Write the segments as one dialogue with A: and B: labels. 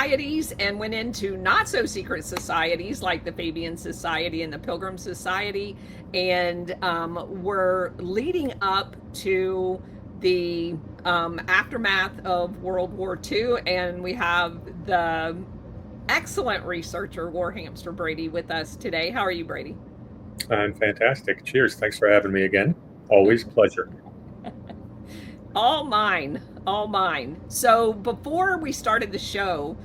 A: societies and went into not so secret societies like the Fabian Society and the Pilgrim Society, and were leading up to the aftermath of World War II. And we have the excellent researcher Warhamster Brady with us today. How are you, Brady?
B: I'm fantastic. Cheers. Thanks for having me again. Always a pleasure.
A: All mine, all mine. So before we started the show,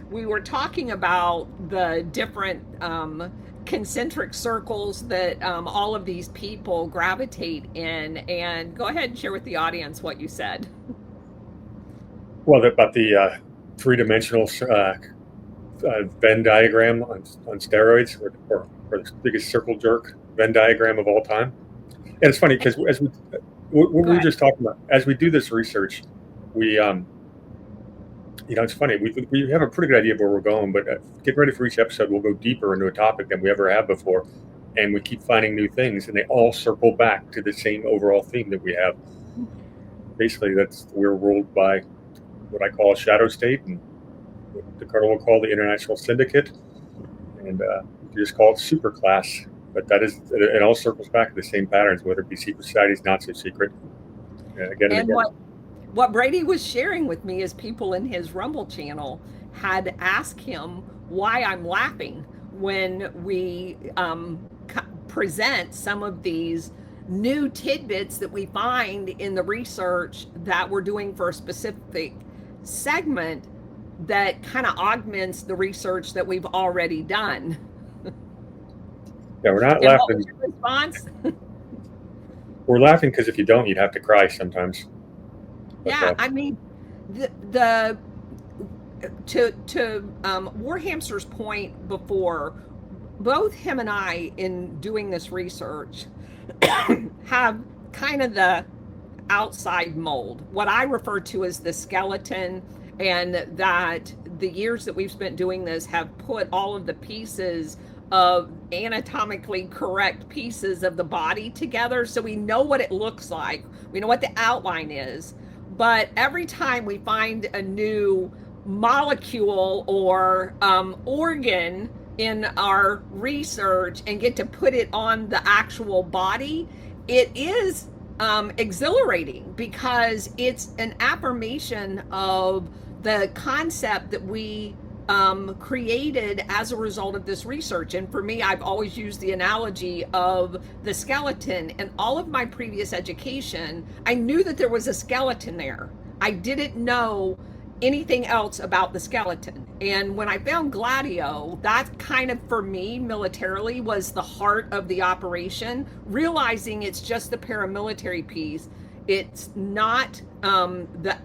A: we were talking about the different concentric circles that all of these people gravitate in. And go ahead and share with the audience what you said.
B: Well, about the three-dimensional Venn diagram on steroids, or the biggest circle jerk Venn diagram of all time. And it's funny because as what we were just talking about, as we do this research, we it's funny, we have a pretty good idea of where we're going, but get ready for each episode. We'll go deeper into a topic than we ever have before, and we keep finding new things, and they all circle back to the same overall theme that we have. Basically, we're ruled by what I call a shadow state, and what the Colonel will call the international syndicate, and you just call it superclass. But it all circles back to the same patterns, whether it be secret societies, not so secret. Again and again.
A: What Brady was sharing with me is people in his Rumble channel had asked him why I'm laughing when we present some of these new tidbits that we find in the research that we're doing for a specific segment that kind of augments the research that we've already done.
B: Yeah, we're not laughing.
A: What was your response?
B: We're laughing because if you don't, you'd have to cry sometimes.
A: Yeah, I mean, to Warhamster's point before, both him and I, in doing this research, have kind of the outside mold, what I refer to as the skeleton, and that the years that we've spent doing this have put all of the pieces of anatomically correct pieces of the body together, so we know what it looks like, we know what the outline is. But every time we find a new molecule or organ in our research and get to put it on the actual body, it is exhilarating, because it's an affirmation of the concept that we created as a result of this research. And for me, I've always used the analogy of the skeleton. In all of my previous education, I knew that there was a skeleton there. I didn't know anything else about the skeleton. And when I found Gladio, that kind of, for me, militarily, was the heart of the operation, realizing it's just the paramilitary piece. It's not the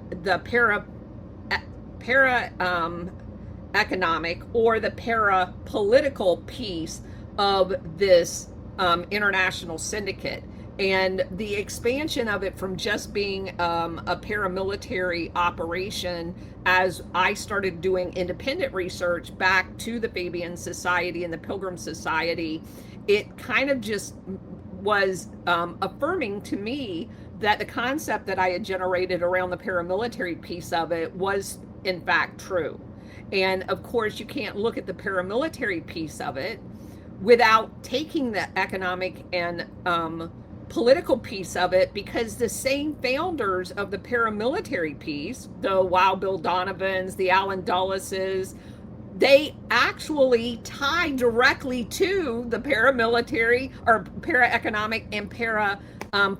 A: economic or the para-political piece of this international syndicate. And the expansion of it from just being a paramilitary operation, as I started doing independent research back to the Fabian Society and the Pilgrim Society, it kind of just was affirming to me that the concept that I had generated around the paramilitary piece of it was in fact true. And of course, you can't look at the paramilitary piece of it without taking the economic and political piece of it, because the same founders of the paramilitary piece, the Wild Bill Donovans, the Alan Dulleses, they actually tie directly to the paramilitary or para-economic and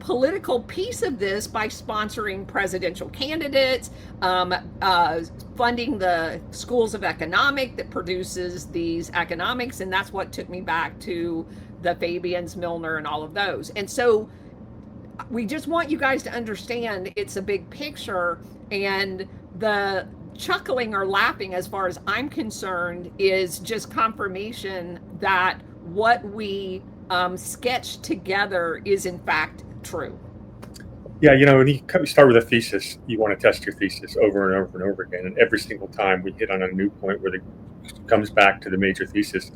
A: political piece of this by sponsoring presidential candidates, funding the schools of economic that produces these economics. And that's what took me back to the Fabians, Milner, and all of those. And so we just want you guys to understand it's a big picture, and the chuckling or laughing, as far as I'm concerned, is just confirmation that what we sketched together is in fact true.
B: Yeah, when you start with a thesis, you want to test your thesis over and over and over again. And every single time we hit on a new point where it comes back to the major thesis,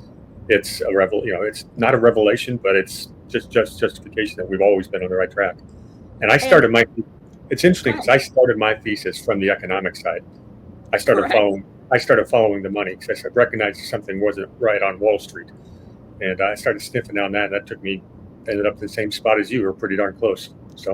B: it's a it's not a revelation, but it's just justification that we've always been on the right track. And it's interesting because I started my thesis from the economic side. I started following I started following the money because I recognized something wasn't right on Wall Street. And I started sniffing down that, and that ended up in the same spot as you, or pretty darn close.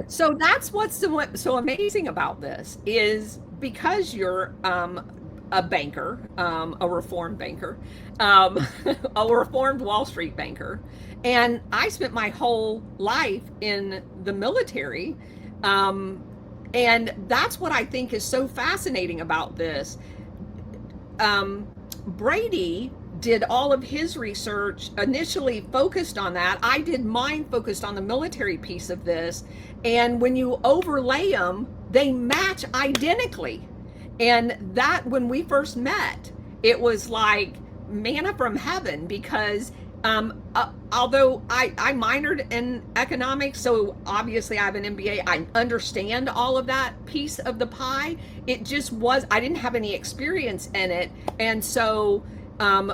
A: So that's what's so amazing about this is because you're a banker, a reformed banker, a reformed Wall Street banker, and I spent my whole life in the military, and that's what I think is so fascinating about this. Brady did all of his research initially focused on that. I did mine focused on the military piece of this. And when you overlay them, they match identically. And that, when we first met, it was like manna from heaven because although I minored in economics, so obviously I have an MBA, I understand all of that piece of the pie. It just was, I didn't have any experience in it. And so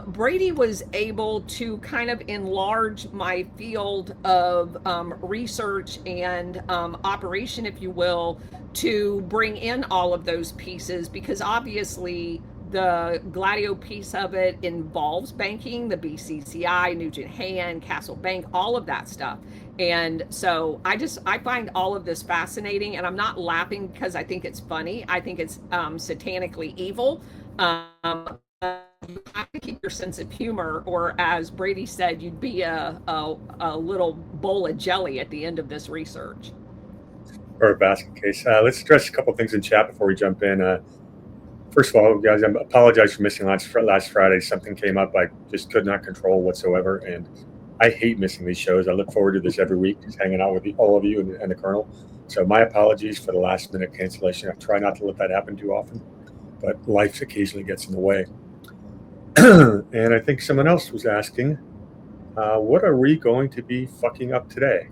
A: Brady was able to kind of enlarge my field of research and operation, if you will, to bring in all of those pieces, because obviously the Gladio piece of it involves banking, the BCCI, Nugent Hand, Castle Bank, all of that stuff. And so I find all of this fascinating, and I'm not laughing because I think it's funny. I think it's satanically evil. You have to keep your sense of humor, or as Brady said, you'd be a little bowl of jelly at the end of this research.
B: Or a basket case. Let's address a couple things in chat before we jump in. First of all, guys, I apologize for missing last Friday. Something came up I just could not control whatsoever, and I hate missing these shows. I look forward to this every week, just hanging out with all of you and the Colonel. So my apologies for the last-minute cancellation. I try not to let that happen too often, but life occasionally gets in the way. And I think someone else was asking, what are we going to be fucking up today?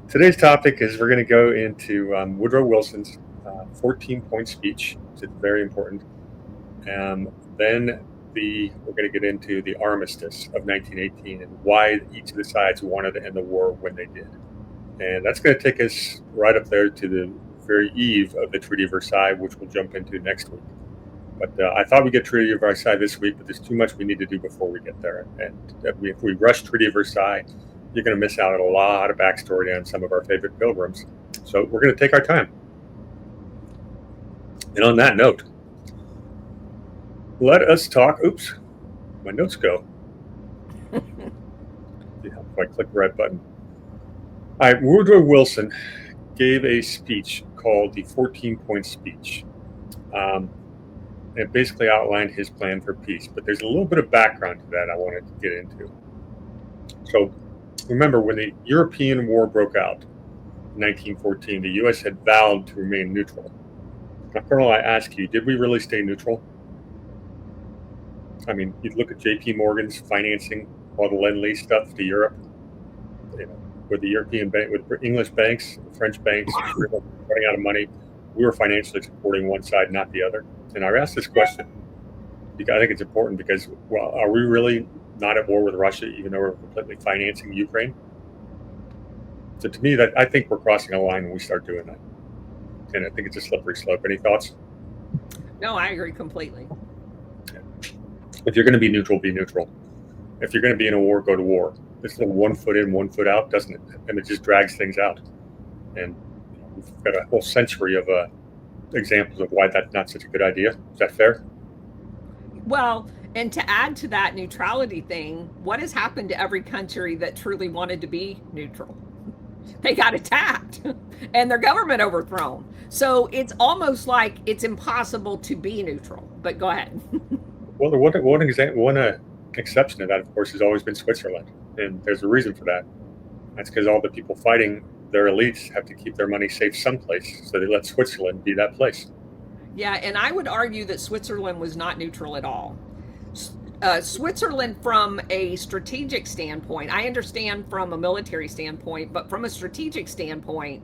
B: Today's topic is we're going to go into Woodrow Wilson's 14-point speech, which is very important. Then we're going to get into the Armistice of 1918 and why each of the sides wanted to end the war when they did. And that's going to take us right up there to the very eve of the Treaty of Versailles, which we'll jump into next week. But I thought we'd get Treaty of Versailles this week, but there's too much we need to do before we get there. And if we rush Treaty of Versailles, you're going to miss out on a lot of backstory on some of our favorite pilgrims. So we're going to take our time. And on that note, let us talk. Oops, my notes go. Yeah, if I click the red button. All right, Woodrow Wilson gave a speech called the 14-point speech. It basically outlined his plan for peace, but there's a little bit of background to that I wanted to get into. So remember, when the European War broke out in 1914, the U.S. had vowed to remain neutral. Now, Colonel, I ask you, did we really stay neutral? I mean, you look at J.P. Morgan's financing all the Lend-Lease stuff to Europe, with the European bank, with English banks, French banks running out of money. We were financially supporting one side, not the other. And I asked this question because I think it's important because, well, are we really not at war with Russia, even though we're completely financing Ukraine? So to me, I think we're crossing a line when we start doing that. And I think it's a slippery slope. Any thoughts?
A: No, I agree completely.
B: If you're going to be neutral, be neutral. If you're going to be in a war, go to war. This is a 1 foot in, 1 foot out, doesn't it? And it just drags things out. And we've got a whole century of examples of why that's not such a good idea. Is that fair?
A: Well, and to add to that neutrality thing, what has happened to every country that truly wanted to be neutral? They got attacked and their government overthrown. So it's almost like it's impossible to be neutral. But go ahead.
B: Well, one exception to that, of course, has always been Switzerland. And there's a reason for that. That's because all the people fighting their elites have to keep their money safe someplace. So they let Switzerland be that place.
A: Yeah, and I would argue that Switzerland was not neutral at all. Switzerland, from a strategic standpoint, I understand from a military standpoint, but from a strategic standpoint,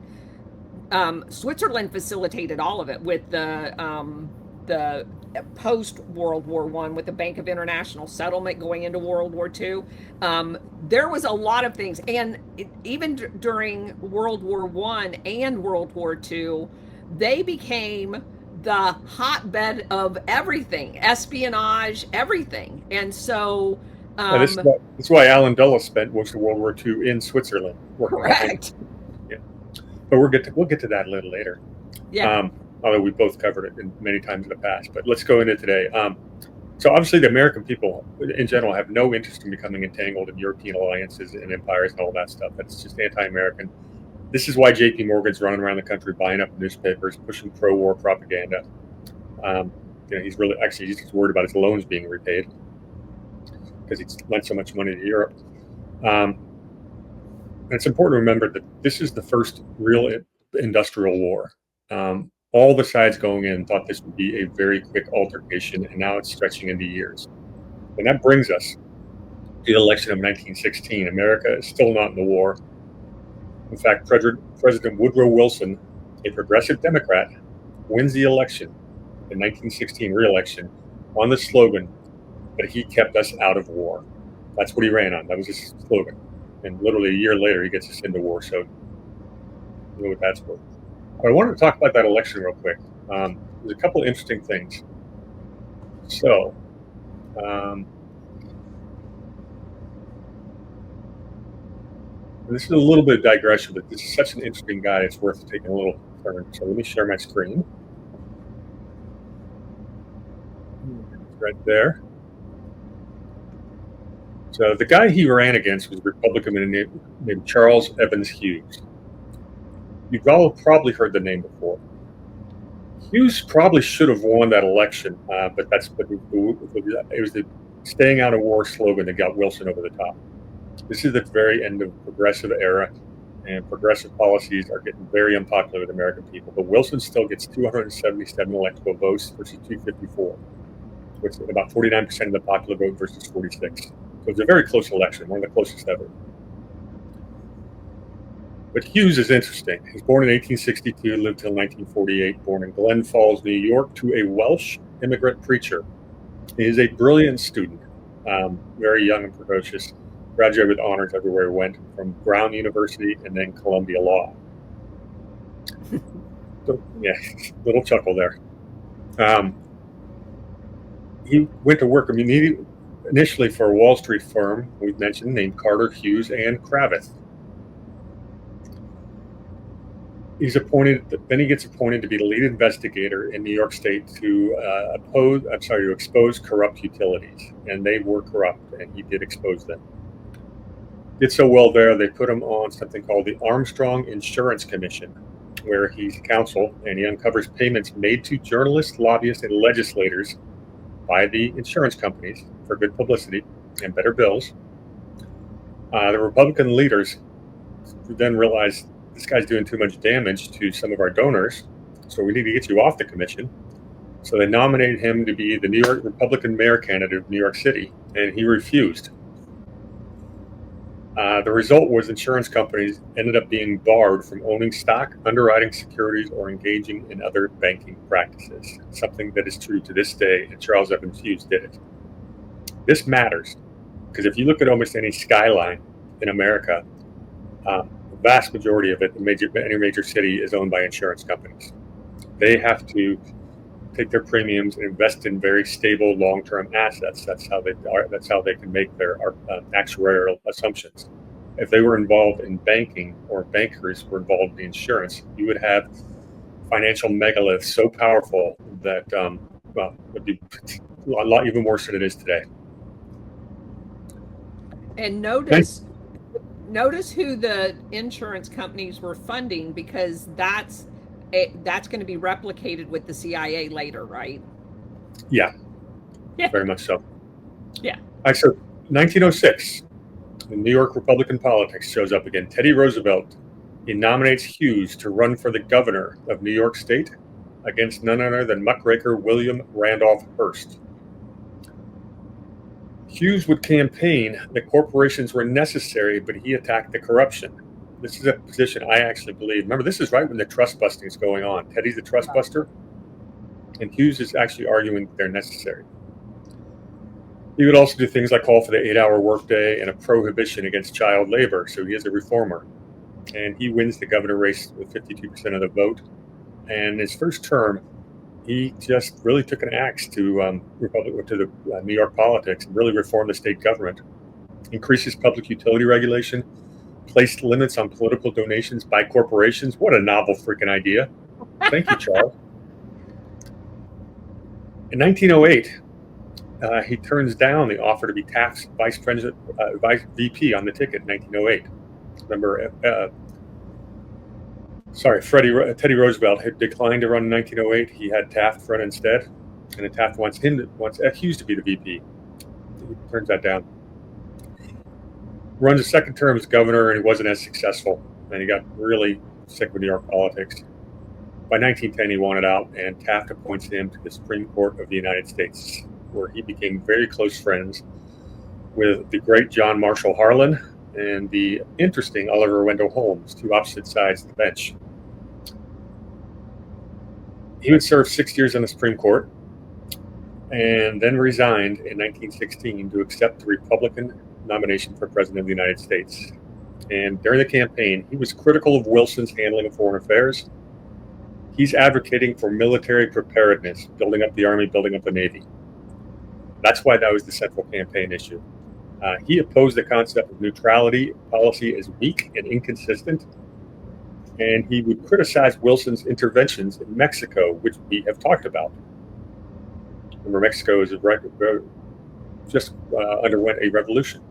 A: Switzerland facilitated all of it with the post-World War I, with the Bank of International Settlement going into World War II. There was a lot of things. And even during World War I and World War II, they became the hotbed of everything, espionage, everything. And so,
B: That's why Alan Dulles spent most of World War II in Switzerland working
A: correct.
B: Yeah, but we'll get to that a little later.
A: Yeah.
B: Although we both covered it many times in the past, but let's go into today. So obviously, the American people in general have no interest in becoming entangled in European alliances and empires and all that stuff. That's just anti-American. This is why J.P. Morgan's running around the country buying up newspapers, pushing pro-war propaganda. He's just worried about his loans being repaid because he's lent so much money to Europe. And it's important to remember that this is the first real industrial war. All the sides going in thought this would be a very quick altercation, and now it's stretching into years. And that brings us to the election of 1916. America is still not in the war. In fact, President Woodrow Wilson, a progressive Democrat, wins the election, the 1916 re-election, on the slogan that he kept us out of war. That's what he ran on. That was his slogan. And literally a year later, he gets us into war. So, you know what that's worth. But I wanted to talk about that election real quick. There's a couple of interesting things. So, this is a little bit of digression, but this is such an interesting guy, it's worth taking a little turn. So let me share my screen. Right there. So the guy he ran against was a Republican named Charles Evans Hughes. You've all probably heard the name before. Hughes probably should have won that election, but it was the staying out of war slogan that got Wilson over the top. This is the very end of the progressive era, and progressive policies are getting very unpopular with American people. But Wilson still gets 277 electoral votes versus 254, which is about 49% of the popular vote versus 46. So it's a very close election, one of the closest ever. But Hughes is interesting. He was born in 1862, lived till 1948, born in Glen Falls, New York, to a Welsh immigrant preacher. He is a brilliant student, very young and precocious, graduated with honors everywhere he went, from Brown University and then Columbia Law. So, yeah, little chuckle there. He went to work initially for a Wall Street firm we've mentioned named Carter, Hughes, and Cravath. He gets appointed to be the lead investigator in New York State to expose corrupt utilities, and they were corrupt, and he did expose them. Did so well there, they put him on something called the Armstrong Insurance Commission, where he's counsel, and he uncovers payments made to journalists, lobbyists, and legislators by the insurance companies for good publicity and better bills. The Republican leaders then realized this guy's doing too much damage to some of our donors, so we need to get you off the commission. So they nominated him to be the New York Republican mayor candidate of New York City, and he refused. The result was insurance companies ended up being barred from owning stock, underwriting securities, or engaging in other banking practices, something that is true to this day, and Charles Evans Hughes did it. This matters, because if you look at almost any skyline in America, the vast majority of it, any major city, is owned by insurance companies. They have to take their premiums and invest in very stable long-term assets. That's how they can make their actuarial assumptions. If they were involved in banking, or bankers were involved in insurance, you would have financial megaliths so powerful that it would be a lot even worse than it is today.
A: And notice who the insurance companies were funding, because that's going to be replicated with the CIA later, right?
B: Yeah, very much so.
A: Yeah.
B: All right, so 1906, the New York Republican politics shows up again. Teddy Roosevelt, he nominates Hughes to run for the governor of New York State against none other than muckraker William Randolph Hearst. Hughes would campaign that corporations were necessary, but he attacked the corruption. This is a position I actually believe. Remember, this is right when the trust busting is going on. Teddy's the trust buster, and Hughes is actually arguing that they're necessary. He would also do things like call for the 8-hour workday and a prohibition against child labor. So he is a reformer, and he wins the governor race with 52% of the vote. And his first term, he just really took an axe to the New York politics and really reformed the state government, increases public utility regulation, placed limits on political donations by corporations. What a novel freaking idea. Thank you, Charles. In 1908, he turns down the offer to be Taft's vice VP on the ticket in 1908. Remember, Teddy Roosevelt had declined to run in 1908. He had Taft run instead, and then Taft wants Hughes to be the VP. He turns that down. Runs a second term as governor, and he wasn't as successful, and he got really sick with New York politics. By 1910, he wanted out, and Taft appoints him to the Supreme Court of the United States, where he became very close friends with the great John Marshall Harlan and the interesting Oliver Wendell Holmes, two opposite sides of the bench. He would serve 6 years on the Supreme Court and then resigned in 1916 to accept the Republican nomination for President of the United States. And during the campaign, he was critical of Wilson's handling of foreign affairs. He's advocating for military preparedness, building up the Army, building up the Navy. That's why that was the central campaign issue. He opposed the concept of neutrality policy as weak and inconsistent, and he would criticize Wilson's interventions in Mexico, which we have talked about. Remember, Mexico just underwent a revolution.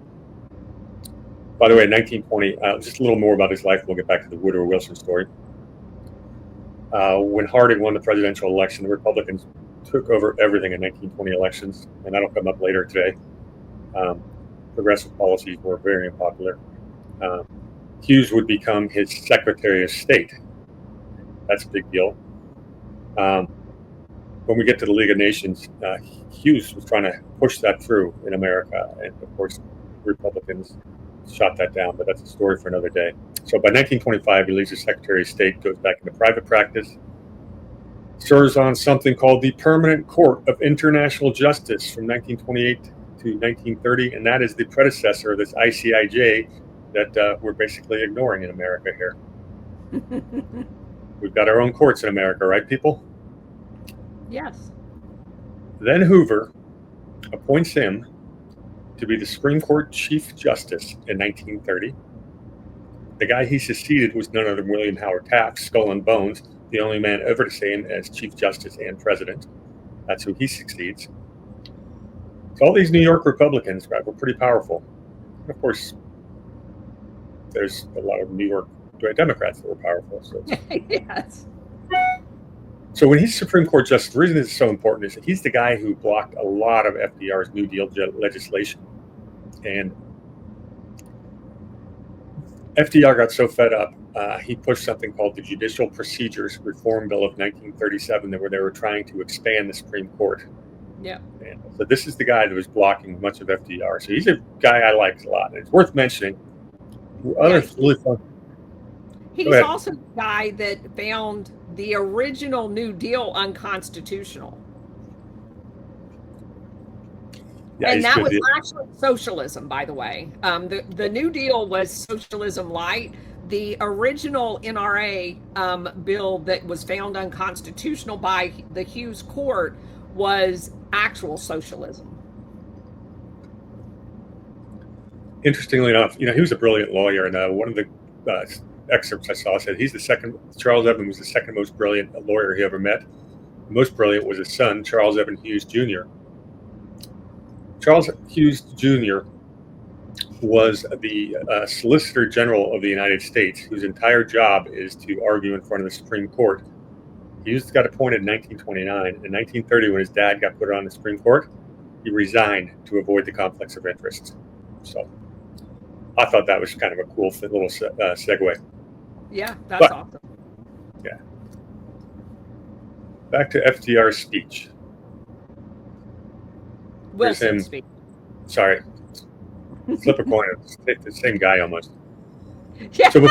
B: By the way, in 1920, just a little more about his life. We'll get back to the Woodrow Wilson story. When Harding won the presidential election, the Republicans took over everything in 1920 elections, and that'll come up later today. Progressive policies were very unpopular. Hughes would become his Secretary of State. That's a big deal. When we get to the League of Nations, Hughes was trying to push that through in America, and of course, Republicans shot that down, but that's a story for another day. So by 1925, he leaves as Secretary of State, goes back into private practice, serves on something called the Permanent Court of International Justice from 1928 to 1930, and that is the predecessor of this ICIJ that we're basically ignoring in America here. We've got our own courts in America, right, people?
A: Yes.
B: Then Hoover appoints him to be the Supreme Court Chief Justice in 1930. The guy he succeeded was none other than William Howard Taft, skull and bones, the only man ever to say him as Chief Justice and President. That's who he succeeds. So all these New York Republicans were pretty powerful. And of course, there's a lot of New York Democrats that were powerful. So
A: yes.
B: So when he's Supreme Court Justice, the reason this is so important is that he's the guy who blocked a lot of FDR's New Deal legislation. And FDR got so fed up, he pushed something called the Judicial Procedures Reform Bill of 1937, where they were trying to expand the Supreme Court.
A: Yeah.
B: And so this is the guy that was blocking much of FDR. So he's a guy I like a lot. And it's worth mentioning. Really fun.
A: He's also the guy that found the original New Deal unconstitutional. Yeah, and that was actually socialism, by the way. The New Deal was socialism light. The original NRA bill that was found unconstitutional by the Hughes court was actual socialism.
B: Interestingly enough, he was a brilliant lawyer, and one of the excerpts I saw said Charles Evans was the second most brilliant lawyer he ever met. The most brilliant was his son, Charles Evan Hughes Jr. Charles Hughes Jr. was the Solicitor General of the United States, whose entire job is to argue in front of the Supreme Court. He got appointed in 1929. In 1930, when his dad got put on the Supreme Court, he resigned to avoid the conflicts of interest. So I thought that was kind of a cool little segue.
A: Yeah, that's awesome.
B: Yeah. Back to FDR's speech.
A: Wilson's speech.
B: Sorry. Flip a coin. It's the same guy almost.
A: Yeah.
B: So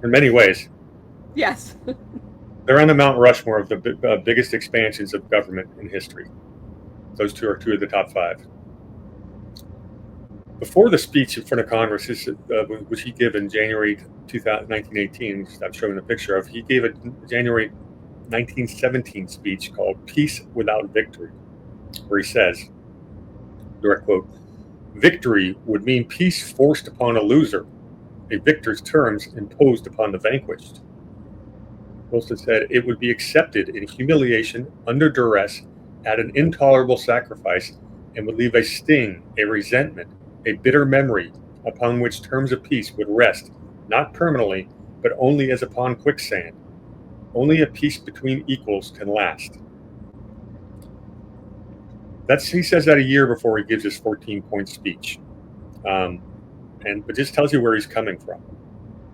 B: in many ways.
A: Yes.
B: They're on the Mount Rushmore of the biggest expansions of government in history. Those two are two of the top five. Before the speech in front of Congress, which he gave in January 1918, which I'm showing a picture of, he gave it January 1917 speech called Peace Without Victory, where he says, direct quote, "Victory would mean peace forced upon a loser, a victor's terms imposed upon the vanquished." Wilson said it would be accepted in humiliation, under duress, at an intolerable sacrifice, and would leave a sting, a resentment, a bitter memory upon which terms of peace would rest, not permanently, but only as upon quicksand. Only a peace between equals can last. He says that a year before he gives his 14-point speech. But just tells you where he's coming from.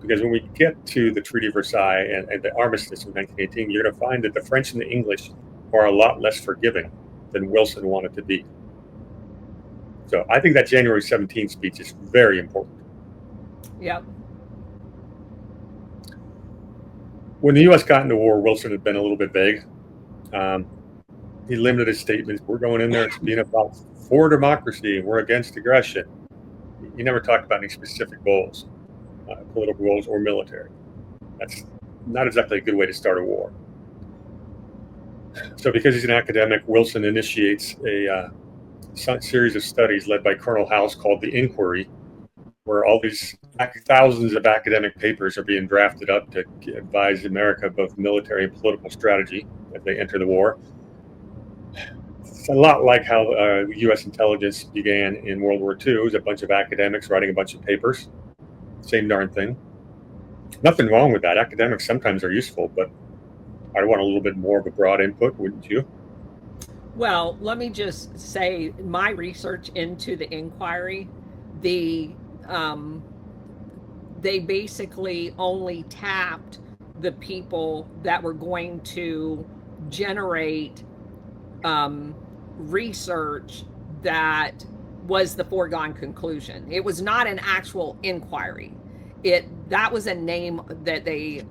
B: Because when we get to the Treaty of Versailles and the Armistice of 1918, you're going to find that the French and the English are a lot less forgiving than Wilson wanted to be. So I think that January 17th speech is very important.
A: Yep.
B: When the U.S. got into war, Wilson had been a little bit vague. He limited his statements. We're going in there being about for democracy. We're against aggression. He never talked about any specific goals, political goals or military. That's not exactly a good way to start a war. So because he's an academic, Wilson initiates a series of studies led by Colonel House called the Inquiry, where all these thousands of academic papers are being drafted up to advise America both military and political strategy as they enter the war. It's a lot like how U.S. intelligence began in World War II. It was a bunch of academics writing a bunch of papers. Same darn thing. Nothing wrong with that. Academics sometimes are useful, but I want a little bit more of a broad input, wouldn't you?
A: Well, let me just say my research into the Inquiry, they basically only tapped the people that were going to generate research that was the foregone conclusion. It was not an actual inquiry. That was a name that they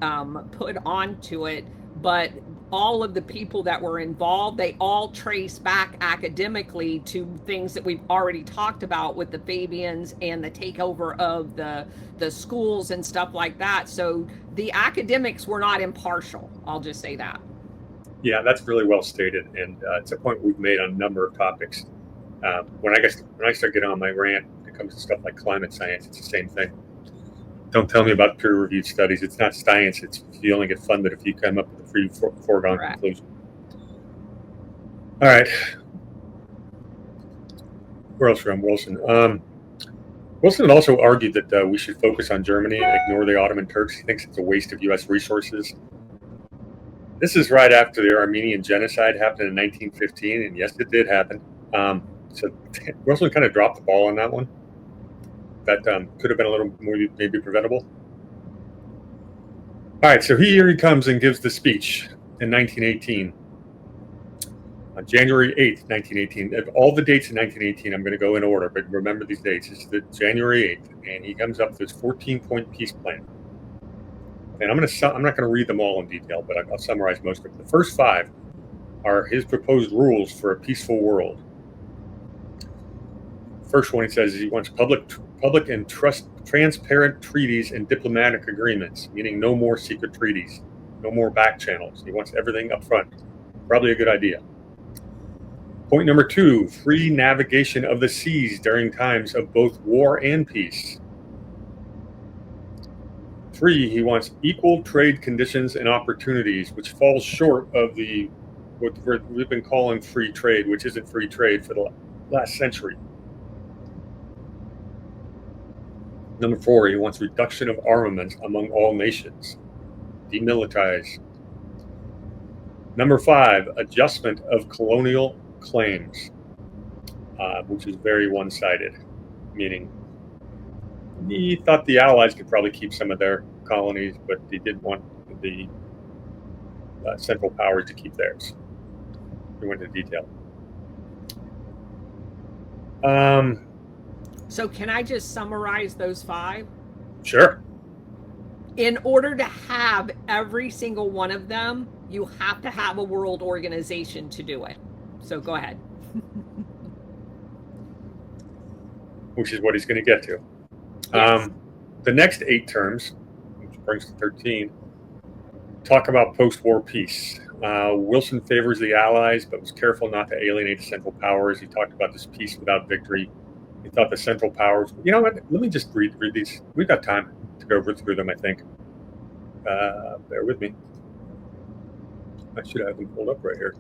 A: put onto it, but all of the people that were involved, they all trace back academically to things that we've already talked about with the Fabians and the takeover of the schools and stuff like that. So the academics were not impartial. I'll just say that.
B: Yeah, that's really well stated, and it's a point we've made on a number of topics. When I start getting on my rant, when it comes to stuff like climate science, it's the same thing. Don't tell me about peer-reviewed studies. It's not science. You only get funded if you come up with a free foregone conclusion. All right. Where else from Wilson? Wilson had also argued that we should focus on Germany and ignore the Ottoman Turks. He thinks it's a waste of U.S. resources. This is right after the Armenian genocide happened in 1915, and yes, it did happen. So Wilson kind of dropped the ball on that one. That could have been a little more maybe preventable. All right, so here he comes and gives the speech in 1918. On January 8th, 1918. Of all the dates in 1918, I'm going to go in order, but remember these dates. It's the January 8th, and he comes up with this 14-point peace plan. And I'm not going to read them all in detail, but I'll summarize most of them. The first 5 are his proposed rules for a peaceful world. First one, he says he wants public and transparent treaties and diplomatic agreements, meaning no more secret treaties, no more back channels. He wants everything up front. Probably a good idea. Point number 2, free navigation of the seas during times of both war and peace. 3, he wants equal trade conditions and opportunities, which falls short of what we've been calling free trade, which isn't free trade for the last century. Number 4, he wants reduction of armaments among all nations. Demilitarize. Number 5, adjustment of colonial claims, which is very one-sided, meaning he thought the Allies could probably keep some of their colonies, but he didn't want the Central Powers to keep theirs. He went into detail.
A: So can I just summarize those 5?
B: Sure.
A: In order to have every single one of them, you have to have a world organization to do it. So go ahead.
B: Which is what he's going to get to. Yes. The next 8 terms, which brings to 13, talk about post-war peace. Wilson favors the Allies, but was careful not to alienate the Central Powers. He talked about this peace without victory. He thought the Central Powers. You know what? Let me just read these. We've got time to go through them, I think. Bear with me. I should have them pulled up right here.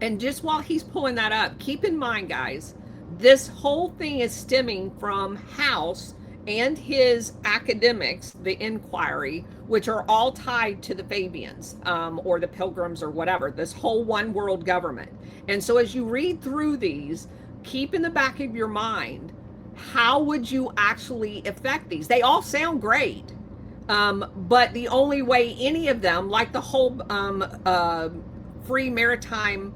A: And just while he's pulling that up, keep in mind, guys, this whole thing is stemming from House and his academics, the inquiry, which are all tied to the Fabians or the Pilgrims or whatever, this whole one world government. And so as you read through these, keep in the back of your mind, how would you actually affect these? They all sound great. But the only way any of them, like the whole free maritime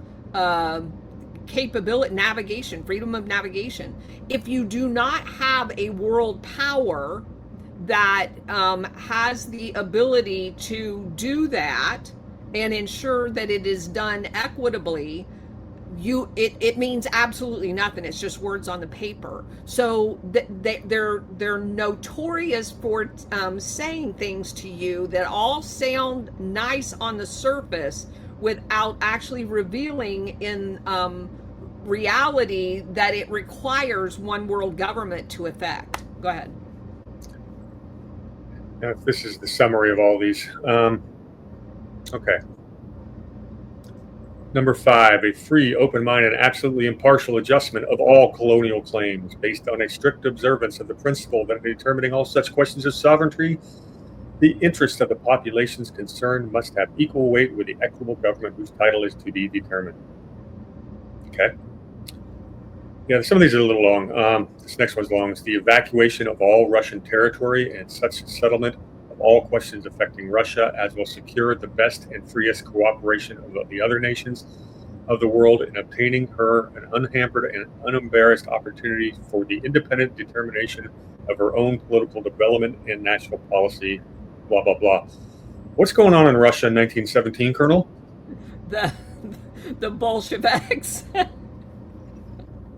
A: capability, navigation, freedom of navigation, if you do not have a world power that has the ability to do that and ensure that it is done equitably, it means absolutely nothing. It's just words on the paper. So they're notorious for saying things to you that all sound nice on the surface without actually revealing in reality that it requires one world government to effect. Go ahead.
B: Now, this is the summary of all these. Okay. Number 5, a free, open-minded, absolutely impartial adjustment of all colonial claims based on a strict observance of the principle that in determining all such questions of sovereignty, the interests of the populations concerned must have equal weight with the equitable government whose title is to be determined. Okay. Yeah, some of these are a little long. This next one's long. It's the evacuation of all Russian territory and such settlement of all questions affecting Russia as will secure the best and freest cooperation of the other nations of the world in obtaining her an unhampered and unembarrassed opportunity for the independent determination of her own political development and national policy, blah, blah, blah. What's going on in Russia in 1917, Colonel?
A: The Bolsheviks.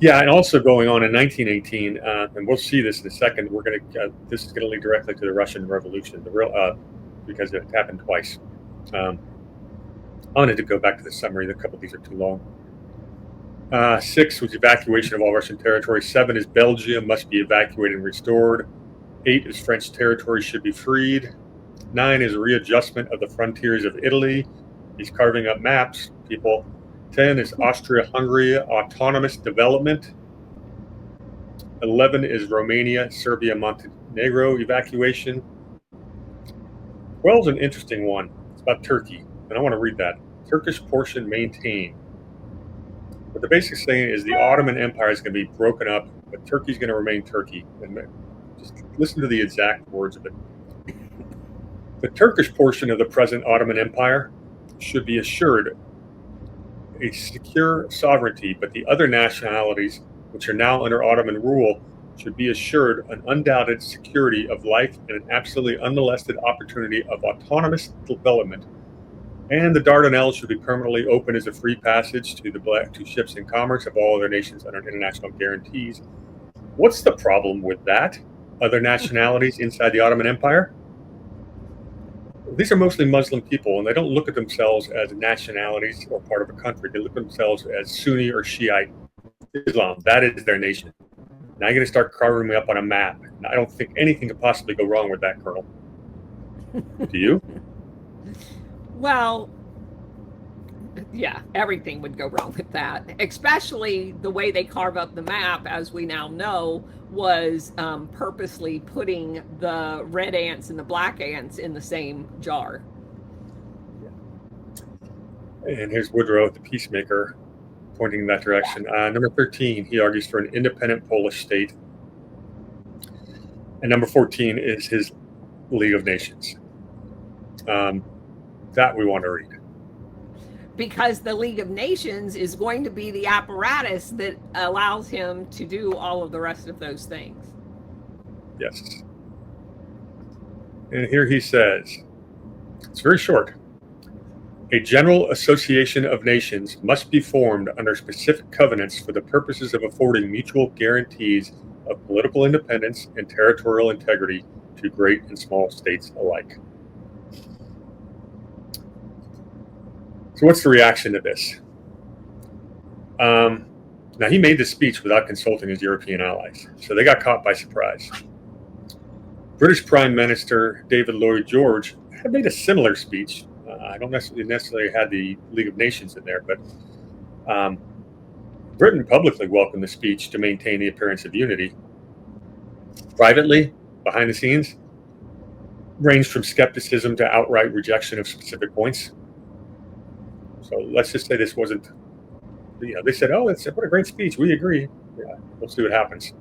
B: Yeah, and also going on in 1918, and we'll see this in a second. This is going to lead directly to the Russian Revolution, because it happened twice. I wanted to go back to the summary. A couple of these are too long. 6 was evacuation of all Russian territory. 7 is Belgium must be evacuated and restored. 8 is French territory should be freed. 9 is readjustment of the frontiers of Italy. He's carving up maps, people. 10 is Austria-Hungary autonomous development. 11 is Romania, Serbia, Montenegro evacuation. 12 is an interesting one. It's about Turkey, and I want to read that. Turkish portion maintained. What the basic saying is the Ottoman Empire is going to be broken up, but Turkey's going to remain Turkey. And just listen to the exact words of it. The Turkish portion of the present Ottoman Empire should be assured a secure sovereignty, but the other nationalities, which are now under Ottoman rule, should be assured an undoubted security of life and an absolutely unmolested opportunity of autonomous development. And the Dardanelles should be permanently open as a free passage to ships and commerce of all other nations under international guarantees. What's the problem with that? Other nationalities inside the Ottoman Empire? These are mostly Muslim people, and they don't look at themselves as nationalities or part of a country. They look at themselves as Sunni or Shiite Islam. That is their nation. Now you're going to start carving me up on a map. And I don't think anything could possibly go wrong with that, Colonel. Do you?
A: Well, yeah, everything would go wrong with that, especially the way they carve up the map, as we now know, was purposely putting the red ants and the black ants in the same jar.
B: And here's Woodrow, the peacemaker, pointing in that direction. Number 13, he argues for an independent Polish state. And number 14 is his League of Nations. That we want to read.
A: Because the League of Nations is going to be the apparatus that allows him to do all of the rest of those things.
B: Yes. And here he says, it's very short. A general association of nations must be formed under specific covenants for the purposes of affording mutual guarantees of political independence and territorial integrity to great and small states alike. So what's the reaction to this? Now, he made this speech without consulting his European allies, so they got caught by surprise. British Prime Minister David Lloyd George had made a similar speech. I don't necessarily had the League of Nations in there, but Britain publicly welcomed the speech to maintain the appearance of unity. Privately, behind the scenes, ranged from skepticism to outright rejection of specific points. So let's just say this wasn't, they said, oh, what a great speech. We agree. Yeah, we'll see what happens.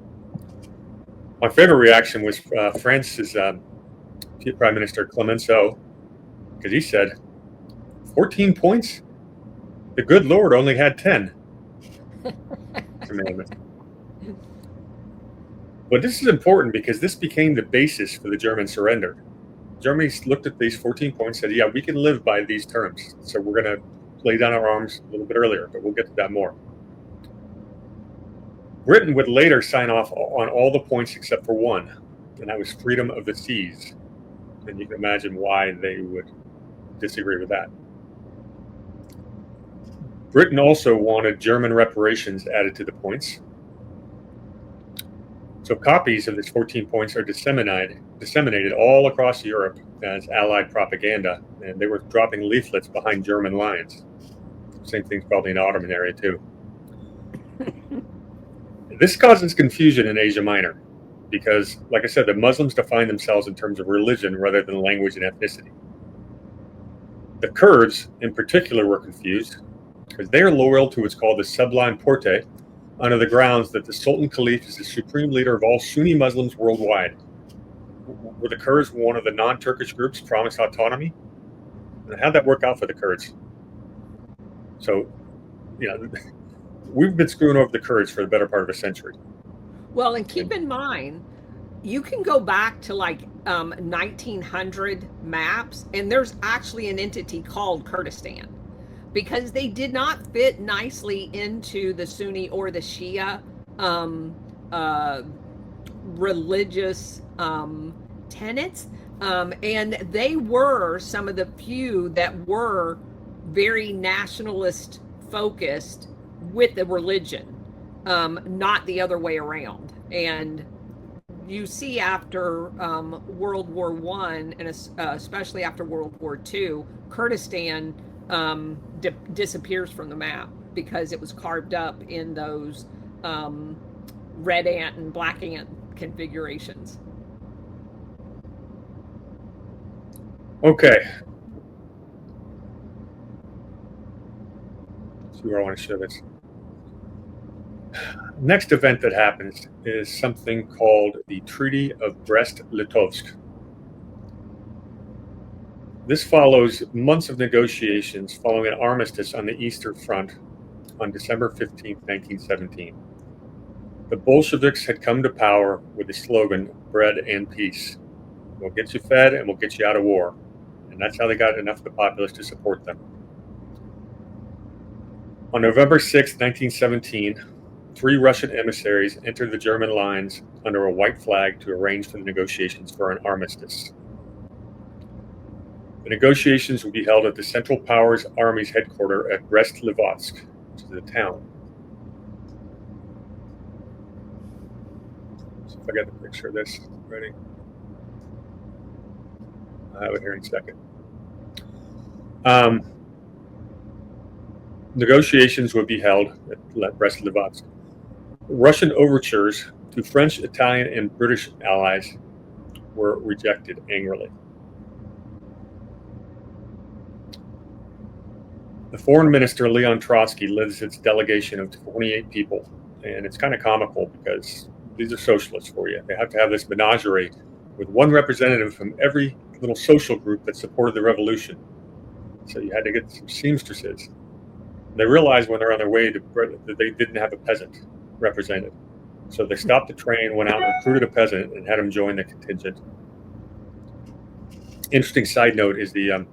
B: My favorite reaction was France's Prime Minister Clemenceau, because he said, 14 points? The good Lord only had 10. But this is important because this became the basis for the German surrender. Germany looked at these 14 points and said, yeah, we can live by these terms. So we're going to lay down our arms a little bit earlier, but we'll get to that more. Britain would later sign off on all the points except for one, and that was freedom of the seas. And you can imagine why they would disagree with that. Britain also wanted German reparations added to the points. So copies of these 14 points are disseminated all across Europe as Allied propaganda, and they were dropping leaflets behind German lines. Same thing's probably in the Ottoman area too. This causes confusion in Asia Minor because, like I said, the Muslims define themselves in terms of religion rather than language and ethnicity. The Kurds, in particular, were confused because they are loyal to what's called the Sublime Porte, under the grounds that the Sultan Caliph is the supreme leader of all Sunni Muslims worldwide. Were the Kurds one of the non-Turkish groups promised autonomy? And how'd that work out for the Kurds? So, we've been screwing over the Kurds for the better part of a century.
A: Well, and keep in mind, you can go back to 1900 maps, and there's actually an entity called Kurdistan, because they did not fit nicely into the Sunni or the Shia religious tenets. And they were some of the few that were very nationalist focused with the religion, not the other way around. And you see after World War I, and especially after World War II, Kurdistan disappears from the map because it was carved up in those red ant and black ant configurations.
B: Okay. Let's see where I want to show this. Next event that happens is something called the Treaty of Brest-Litovsk. This follows months of negotiations following an armistice on the Eastern Front on December 15, 1917. The Bolsheviks had come to power with the slogan, bread and peace. We'll get you fed and we'll get you out of war. And that's how they got enough of the populace to support them. On November 6, 1917, 3 Russian emissaries entered the German lines under a white flag to arrange for the negotiations for an armistice. The negotiations would be held at the Central Powers Army's headquarters at Brest-Litovsk, which is a town. So if I got the picture of this ready, I'll have it here in a second. Negotiations would be held at Brest-Litovsk. Russian overtures to French, Italian, and British allies were rejected angrily. The foreign minister, Leon Trotsky, leads its delegation of 28 people. And it's kind of comical because these are socialists for you. They have to have this menagerie with one representative from every little social group that supported the revolution. So you had to get some seamstresses. And they realized when they're on their way that they didn't have a peasant represented. So they stopped the train, went out and recruited a peasant and had him join the contingent. Interesting side note is the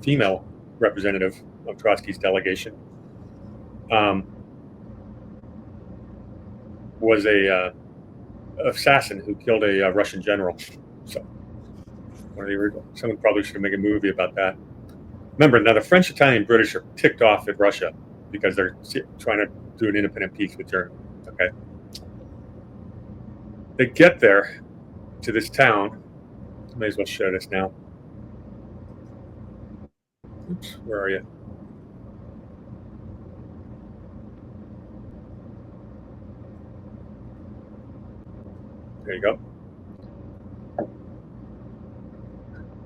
B: female representative of Trotsky's delegation was a assassin who killed a Russian general. So one of the original, someone probably should make a movie about that. Remember, now the French, Italian, British are ticked off at Russia because they're trying to do an independent peace with Germany. Okay. They get there to this town. May as well show this now. Oops, where are you? There you go.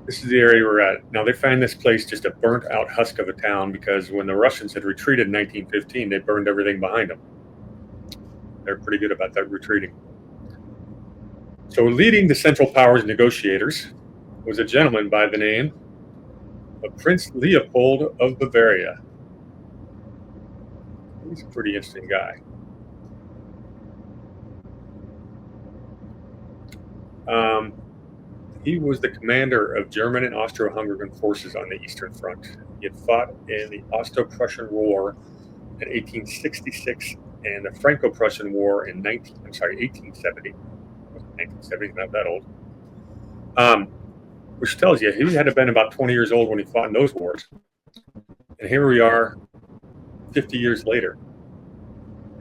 B: This is the area we're at. Now, they find this place just a burnt out husk of a town because when the Russians had retreated in 1915, they burned everything behind them. They're pretty good about that retreating. So leading the Central Powers negotiators was a gentleman by the name of Prince Leopold of Bavaria. He's a pretty interesting guy. He was the commander of German and Austro-Hungarian forces on the Eastern Front. He had fought in the Austro-Prussian War in 1866 and the Franco-Prussian War in 1870. 1970, not that old. Which tells you he had to have been about 20 years old when he fought in those wars. And here we are 50 years later.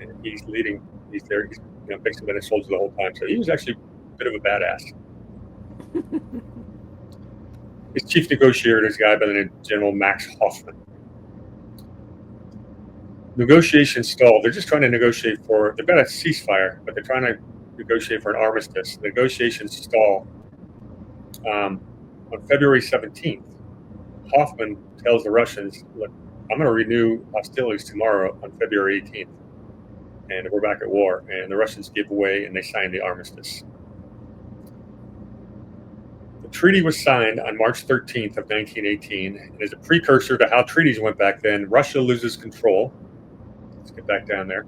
B: And he's leading, he's there, he's basically been a soldier the whole time. So he was actually a bit of a badass. His chief negotiator is a guy by the name of General Max Hoffman. Negotiations stalled. They're just trying to negotiate they've got a ceasefire, but they're trying to negotiate for an armistice. The negotiations stall. On February 17th, Hoffman tells the Russians, look, I'm going to renew hostilities tomorrow on February 18th, and we're back at war. And the Russians give way, and they sign the armistice. The treaty was signed on March 13th of 1918, and as a precursor to how treaties went back then, Russia loses control. Let's get back down there.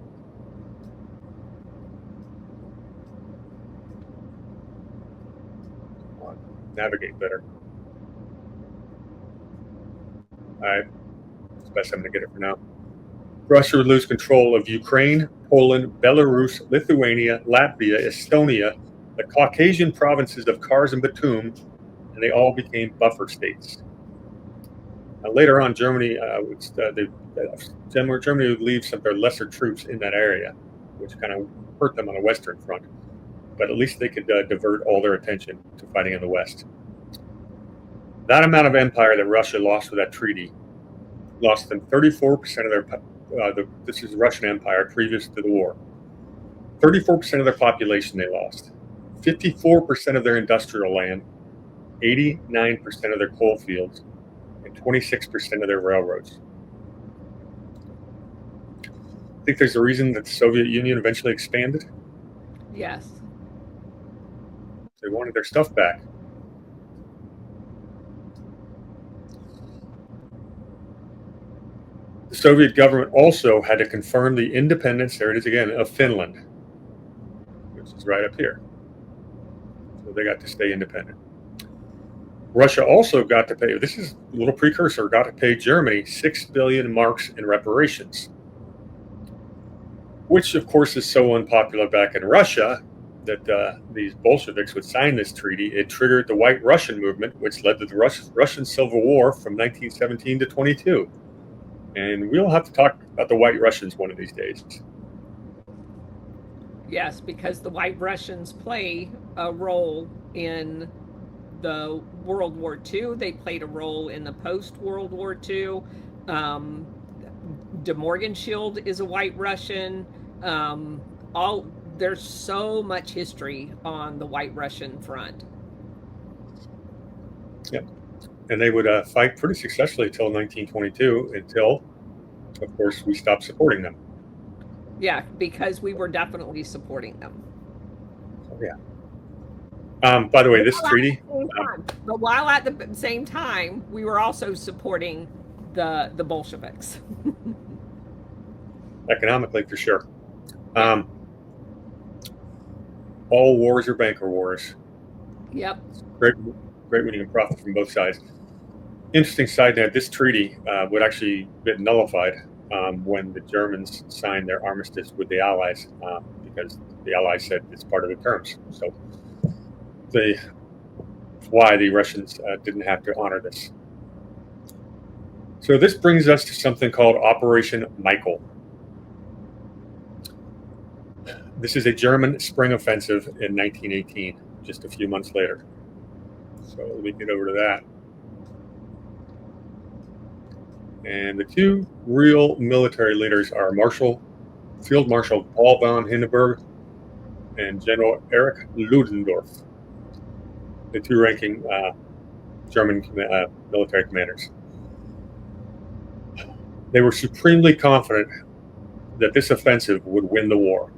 B: Navigate better. All right, it's the best I'm going to get it for now. Russia would lose control of Ukraine, Poland, Belarus, Lithuania, Latvia, Estonia, the Caucasian provinces of Kars and Batum, and they all became buffer states. Later on, Germany would leave some of their lesser troops in that area, which kind of hurt them on the Western Front. But at least they could divert all their attention to fighting in the West. That amount of empire that Russia lost with that treaty lost them 34% of their, this is the Russian Empire previous to the war, 34% of their population they lost, 54% of their industrial land, 89% of their coal fields, and 26% of their railroads. I think there's a reason that the Soviet Union eventually expanded.
A: Yes.
B: They wanted their stuff back. The Soviet government also had to confirm the independence, there it is again, of Finland, which is right up here. So they got to stay independent. Russia also got to pay, this is a little precursor, got to pay Germany 6 billion marks in reparations, which of course is so unpopular back in Russia that these Bolsheviks would sign this treaty. It triggered the White Russian movement, which led to the Russian Civil War from 1917 to 22. And we'll have to talk about the White Russians one of these days.
A: Yes, because the White Russians play a role in the World War II. They played a role in the post-World War II. De Morgenschild is a White Russian. There's so much history on the White Russian front.
B: Yep. And they would fight pretty successfully until 1922, until, of course, we stopped supporting them.
A: Yeah, because we were definitely supporting them.
B: So, yeah. By the way, this treaty...
A: But while at the same time, we were also supporting the Bolsheviks.
B: Economically, for sure. All wars are banker wars.
A: Yep.
B: Great when you can profit from both sides. Interesting side note, this treaty would actually get nullified when the Germans signed their armistice with the Allies, because the Allies said it's part of the terms. So why the Russians didn't have to honor this. So this brings us to something called Operation Michael. This is a German spring offensive in 1918, just a few months later. So let me get over to that. And the two real military leaders are Field Marshal Paul von Hindenburg and General Erich Ludendorff, the two ranking German military commanders. They were supremely confident that this offensive would win the war.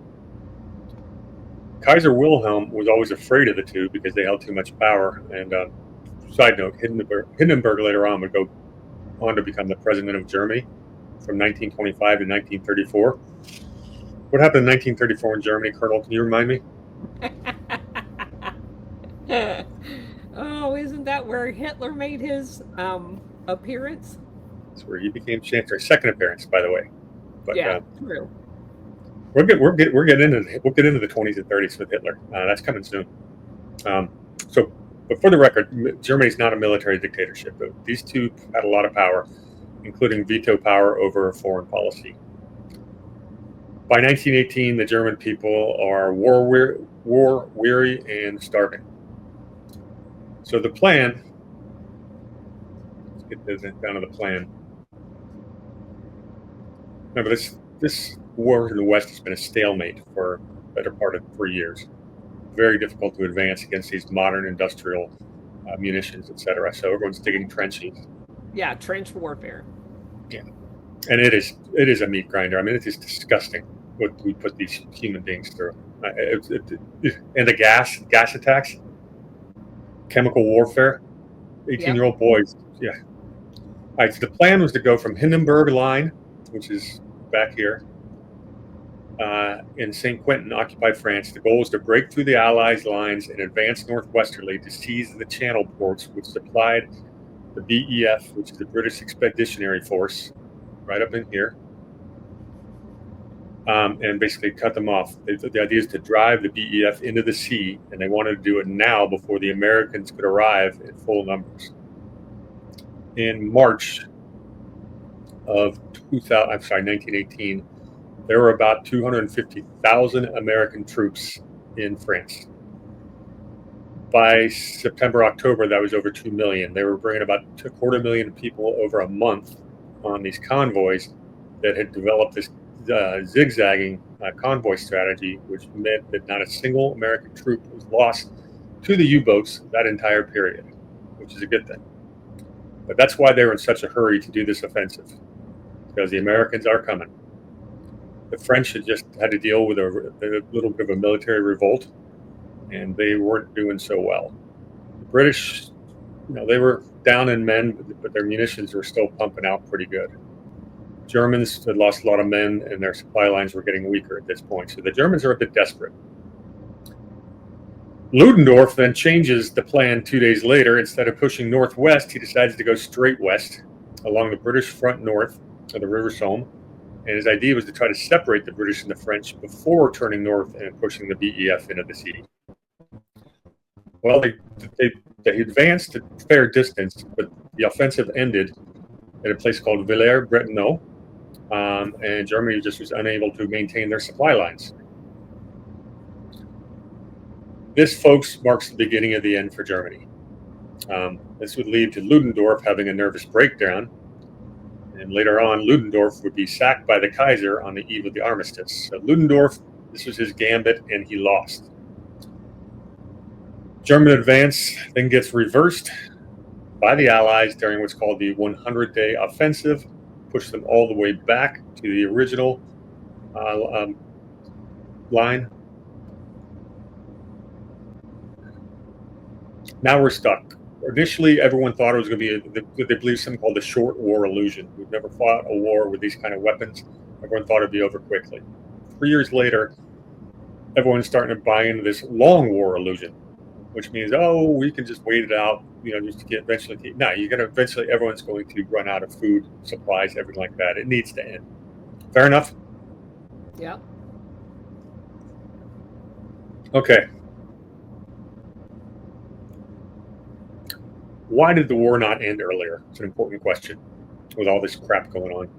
B: Kaiser Wilhelm was always afraid of the two because they held too much power. And side note, Hindenburg later on would go on to become the president of Germany from 1925 to 1934. What happened in 1934 in Germany, Colonel? Can you remind me?
A: Oh, isn't that where Hitler made his appearance?
B: That's where he became chancellor. Second appearance, by the way. But,
A: yeah, true.
B: We'll get into the 20s and 30s with Hitler. That's coming soon. But for the record, Germany's not a military dictatorship. But these two had a lot of power, including veto power over foreign policy. By 1918, the German people are war weary and starving. So the plan. Let's get this down to the plan. Remember, this war in the West has been a stalemate for the better part of 3 years. Very difficult to advance against these modern industrial munitions, etc. So everyone's digging trenches.
A: Yeah, trench warfare.
B: Yeah, and it is a meat grinder. I mean, it is disgusting what we put these human beings through. And the gas attacks, chemical warfare, 18-year-old boys. Yeah. All right. So the plan was to go from Hindenburg Line, which is back here, in St. Quentin, occupied France. The goal was to break through the Allies' lines and advance northwesterly to seize the Channel ports, which supplied the BEF, which is the British Expeditionary Force, right up in here, and basically cut them off. The idea is to drive the BEF into the sea, and they wanted to do it now before the Americans could arrive in full numbers. In March of 1918, there were about 250,000 American troops in France. By September, October, that was over 2 million. They were bringing about 250,000 people over a month on these convoys that had developed this zigzagging convoy strategy, which meant that not a single American troop was lost to the U-boats that entire period, which is a good thing. But that's why they were in such a hurry to do this offensive, because the Americans are coming. The French had just had to deal with a little bit of a military revolt, and they weren't doing so well. The British, they were down in men, but their munitions were still pumping out pretty good. Germans had lost a lot of men, and their supply lines were getting weaker at this point. So the Germans are a bit desperate. Ludendorff then changes the plan 2 days later. Instead of pushing northwest, he decides to go straight west along the British front north of the River Somme. And his idea was to try to separate the British and the French before turning north and pushing the BEF into the sea. Well, they advanced a fair distance, but the offensive ended at a place called Villers-Bretonneux, and Germany just was unable to maintain their supply lines. This, folks, marks the beginning of the end for Germany. This would lead to Ludendorff having a nervous breakdown, and later on, Ludendorff would be sacked by the Kaiser on the eve of the Armistice. So Ludendorff, this was his gambit, and he lost. German advance then gets reversed by the Allies during what's called the 100-day offensive, pushed them all the way back to the original line. Now we're stuck. Initially, everyone thought it was going to be, they believed something called the short war illusion. We've never fought a war with these kind of weapons. Everyone thought it'd be over quickly. 3 years later, everyone's starting to buy into this long war illusion, which means, we can just wait it out, just to get eventually. No, you're going to eventually, everyone's going to run out of food, supplies, everything like that. It needs to end. Fair enough?
A: Yeah.
B: Okay. Why did the war not end earlier? It's an important question. with all this crap going on.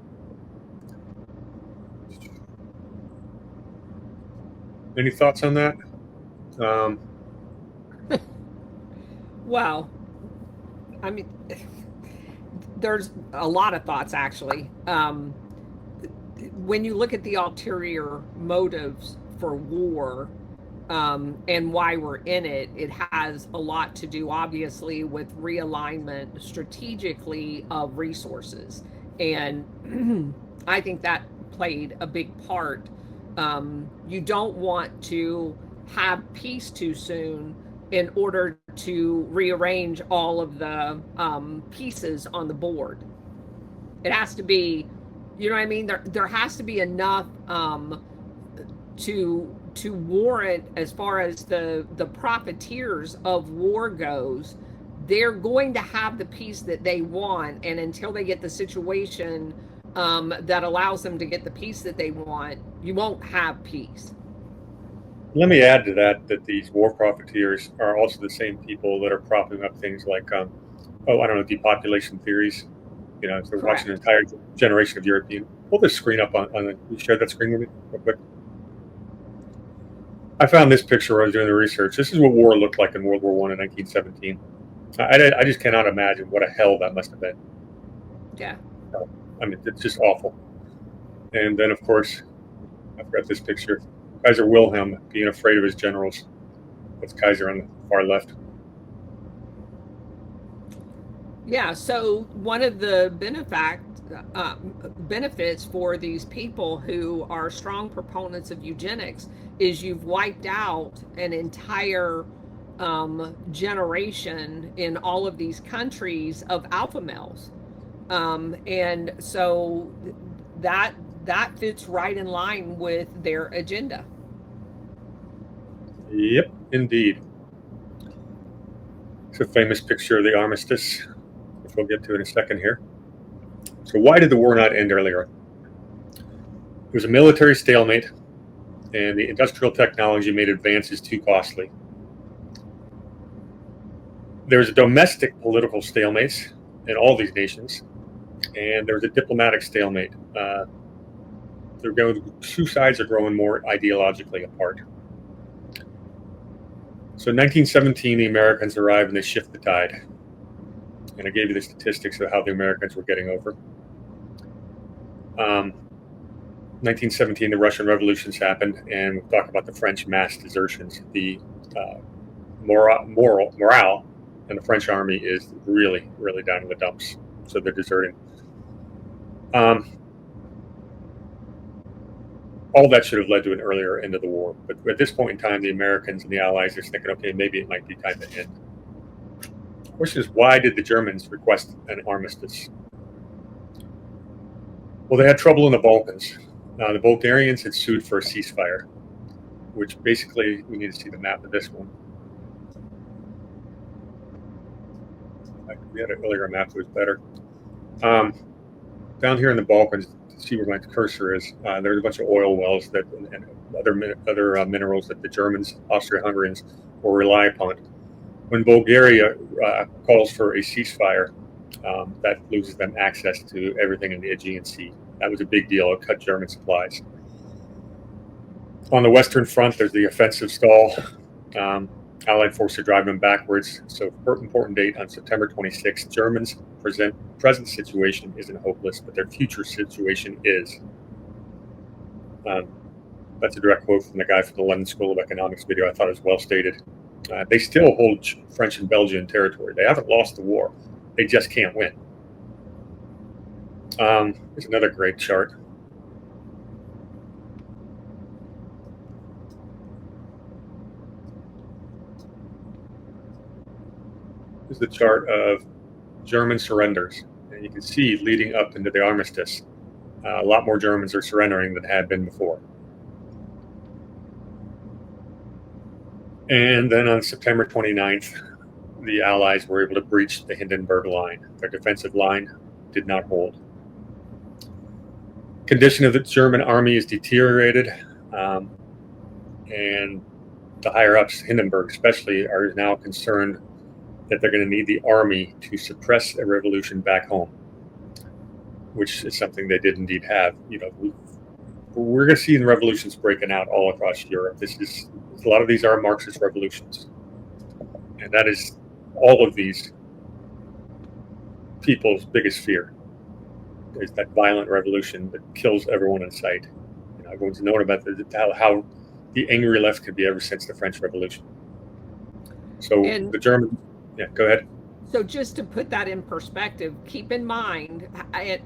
B: Any thoughts on that?
A: Well, I mean, there's a lot of thoughts actually. When you look at the ulterior motives for war, and why we're in it, it has a lot to do, obviously, with realignment strategically of resources. And I think that played a big part. You don't want to have peace too soon in order to rearrange all of the pieces on the board. It has to be, you know what I mean? There has to be enough to warrant, as far as the profiteers of war goes. They're going to have the peace that they want, and until they get the situation that allows them to get the peace that they want, you won't have peace.
B: Let me add to that these war profiteers are also the same people that are propping up things like, depopulation theories. You know, if they're watching an entire generation of European. Pull this screen up on you share that screen with me real quick. I found this picture when I was doing the research. This is what war looked like in World War I in 1917. I just cannot imagine what a hell that must have been.
A: Yeah.
B: I mean, it's just awful. And then, of course, I forgot this picture. Kaiser Wilhelm being afraid of his generals. That's Kaiser on the far left.
A: Yeah, so one of the benefits for these people who are strong proponents of eugenics is you've wiped out an entire generation in all of these countries of alpha males. And so that fits right in line with their agenda.
B: Yep, indeed. It's a famous picture of the Armistice, which we'll get to in a second here. So why did the war not end earlier? It was a military stalemate, and the industrial technology made advances too costly. There was a domestic political stalemate in all these nations, and there was a diplomatic stalemate. Two sides are growing more ideologically apart. So in 1917, the Americans arrived and they shift the tide. And I gave you the statistics of how the Americans were getting over. 1917, the Russian revolutions happened, and we'll talk about the French mass desertions. The morale in the French army is really, really down in the dumps. So they're deserting. All that should have led to an earlier end of the war. But at this point in time, the Americans and the Allies are thinking, okay, maybe it might be time to end. The question is, why did the Germans request an armistice? Well, they had trouble in the Balkans. The Bulgarians had sued for a ceasefire, which basically, we need to see the map of this one. We had an earlier map that was better. Down here in the Balkans, see where my cursor is. There's a bunch of oil wells and other minerals that the Germans, Austro-Hungarians, will rely upon. When Bulgaria calls for a ceasefire, that loses them access to everything in the Aegean Sea. That was a big deal. It cut German supplies. On the Western Front, there's the offensive stall. Allied forces are driving them backwards. So, important date on September 26th, Germans' present situation isn't hopeless, but their future situation is. That's a direct quote from the guy from the London School of Economics video. I thought it was well stated. They still hold French and Belgian territory. They haven't lost the war. They just can't win. Here's another great chart. This is the chart of German surrenders. And you can see leading up into the Armistice, a lot more Germans are surrendering than had been before. And then on September 29th, the Allies were able to breach the Hindenburg Line. Their defensive line did not hold. Condition of the German army is deteriorated, and the higher-ups, Hindenburg especially, are now concerned that they're going to need the army to suppress a revolution back home. which is something they did indeed have. We're going to see revolutions breaking out all across Europe. A lot of these are Marxist revolutions, and that is all of these people's biggest fear. Is that violent revolution that kills everyone in sight. Everyone's known about how the angry left could be ever since the French Revolution. So the Germans, go ahead.
A: So just to put that in perspective, keep in mind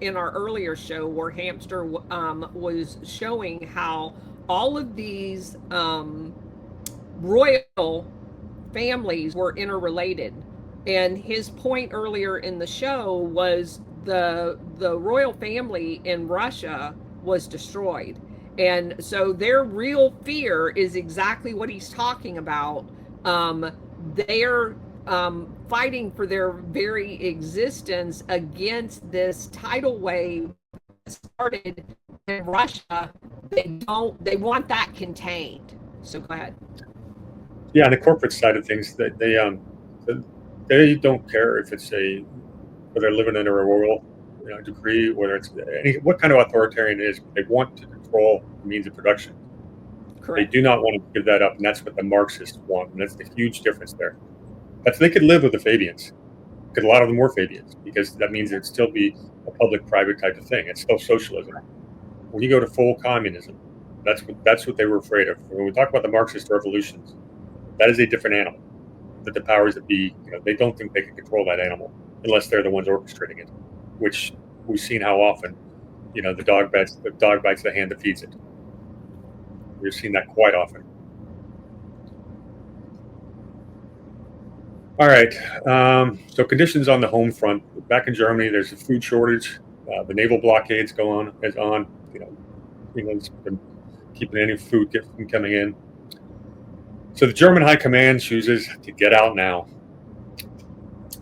A: in our earlier show where Hamster was showing how all of these royal families were interrelated. And his point earlier in the show was the royal family in Russia was destroyed. And so their real fear is exactly what he's talking about. They're fighting for their very existence against this tidal wave that started in Russia. They want that contained. So go ahead.
B: Yeah, on the corporate side of things, that they don't care if it's whether they're living under a royal decree, whether it's what kind of authoritarian it is. They want to control the means of production. Correct. They do not want to give that up, and that's what the Marxists want, and that's the huge difference there. They could live with the Fabians, because a lot of them were Fabians, because that means it'd still be a public-private type of thing. It's still socialism. When you go to full communism, that's what they were afraid of. When we talk about the Marxist revolutions, that is a different animal. That the powers that be, they don't think they can control that animal unless they're the ones orchestrating it, which we've seen how often, the dog bites the hand that feeds it. We've seen that quite often. All right. So conditions on the home front. Back in Germany, there's a food shortage. The naval blockades is on. England's been keeping any food from coming in. So the German High Command chooses to get out now.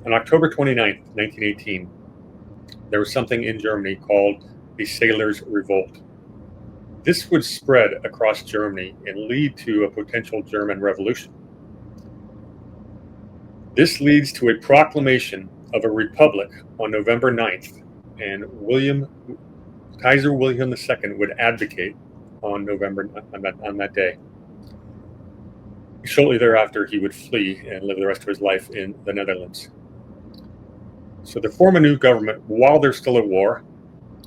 B: On October 29th, 1918, there was something in Germany called the Sailors' Revolt. This would spread across Germany and lead to a potential German revolution. This leads to a proclamation of a republic on November 9th, and Kaiser William II would advocate on that day. Shortly thereafter, he would flee and live the rest of his life in the Netherlands. So they form a new government while they're still at war,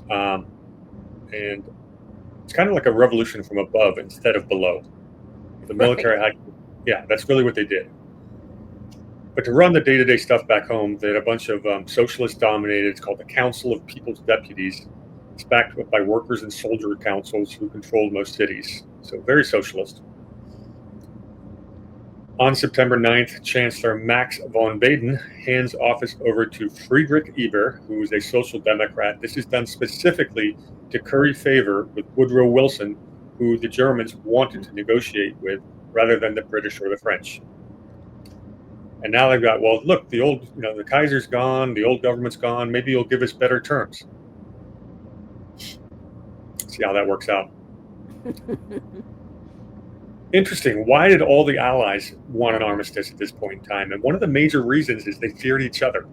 B: and it's kind of like a revolution from above instead of below. The military, that's really what they did. But to run the day-to-day stuff back home, they had a bunch of socialist-dominated. It's called the Council of People's Deputies. It's backed up by workers and soldier councils who controlled most cities. So very socialist. On September 9th, Chancellor Max von Baden hands office over to Friedrich Ebert, who is a social democrat. This is done specifically to curry favor with Woodrow Wilson, who the Germans wanted to negotiate with rather than the British or the French. And now they've got, well, look, the Kaiser's gone, the old government's gone, maybe you'll give us better terms. See how that works out. Interesting. Why did all the Allies want an armistice at this point in time? And one of the major reasons is they feared each other.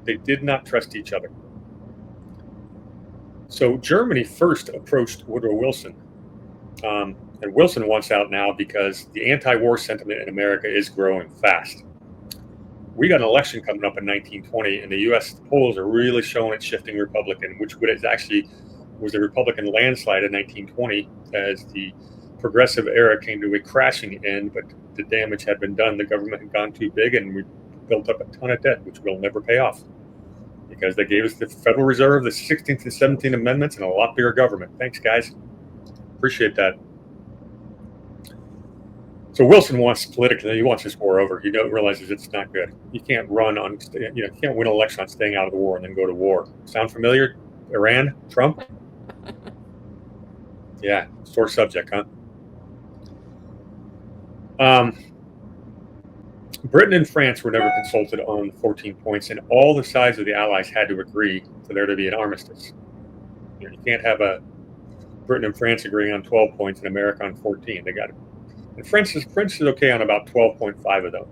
B: They did not trust each other. So Germany first approached Woodrow Wilson. And Wilson wants out now because the anti-war sentiment in America is growing fast. We got an election coming up in 1920, and the U.S. polls are really showing it shifting Republican, which was a Republican landslide in 1920 as the progressive era came to a crashing end, but the damage had been done. The government had gone too big, and we built up a ton of debt, which we'll never pay off because they gave us the Federal Reserve, the 16th and 17th Amendments, and a lot bigger government. Thanks, guys. Appreciate that. So Wilson wants this war over. He realizes it's not good. You can't you can't win an election on staying out of the war and then go to war. Sound familiar? Iran? Trump? Yeah, sore subject, huh? Britain and France were never consulted on 14 points, and all the sides of the Allies had to agree for there to be an armistice. You can't have Britain and France agreeing on 12 points and America on 14. They got it. And French is okay on about 12.5 of them.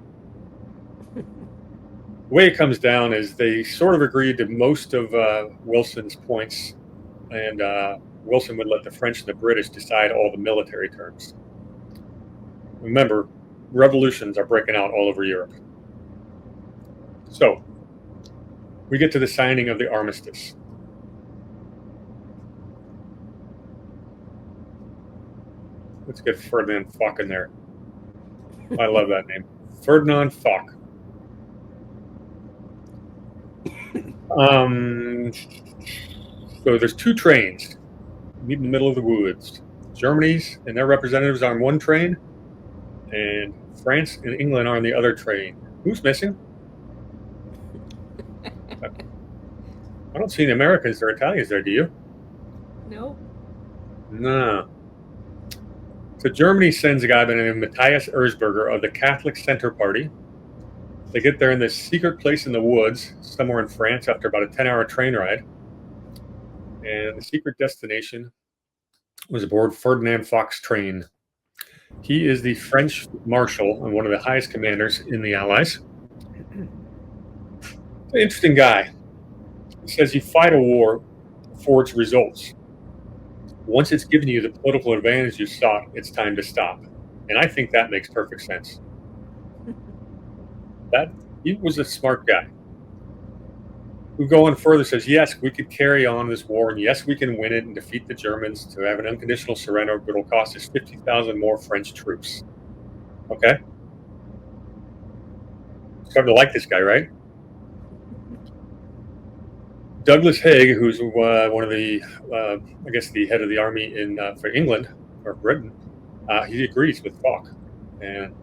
B: The way it comes down is they sort of agreed to most of Wilson's points, and Wilson would let the French and the British decide all the military terms. Remember, revolutions are breaking out all over Europe. So, we get to the signing of the Armistice. Let's get Ferdinand Foch in there. I love that name. Ferdinand Foch. So there's two trains meet in the middle of the woods. Germany's and their representatives are on one train, and France and England are on the other train. Who's missing? I don't see any Americans or Italians there, do you?
A: No.
B: No. So Germany sends a guy by the name of Matthias Erzberger of the Catholic Center Party. They get there in this secret place in the woods, somewhere in France, after about a 10-hour train ride. And the secret destination was aboard Ferdinand Foch's train. He is the French marshal and one of the highest commanders in the Allies. An interesting guy. He says you fight a war for its results. Once it's given you the political advantage you sought, it's time to stop. And I think that makes perfect sense. He was a smart guy. Who go on further says, yes, we could carry on this war, and yes, we can win it and defeat the Germans to have an unconditional surrender, but it'll cost us 50,000 more French troops. Okay? Starting to like this guy, right? Douglas Haig, who's one of the, I guess, the head of the army for England or Britain, he agrees with Foch, and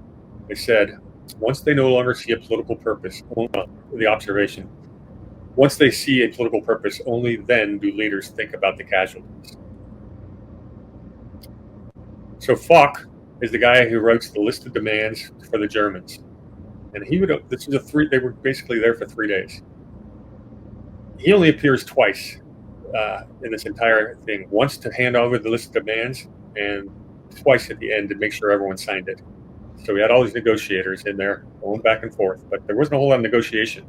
B: they said once they no longer see a political purpose, the observation, once they see a political purpose, only then do leaders think about the casualties. So Foch is the guy who writes the list of demands for the Germans, and they were basically there for 3 days. He only appears twice in this entire thing. Once to hand over the list of demands, and twice at the end to make sure everyone signed it. So we had all these negotiators in there going back and forth, but there wasn't a whole lot of negotiation.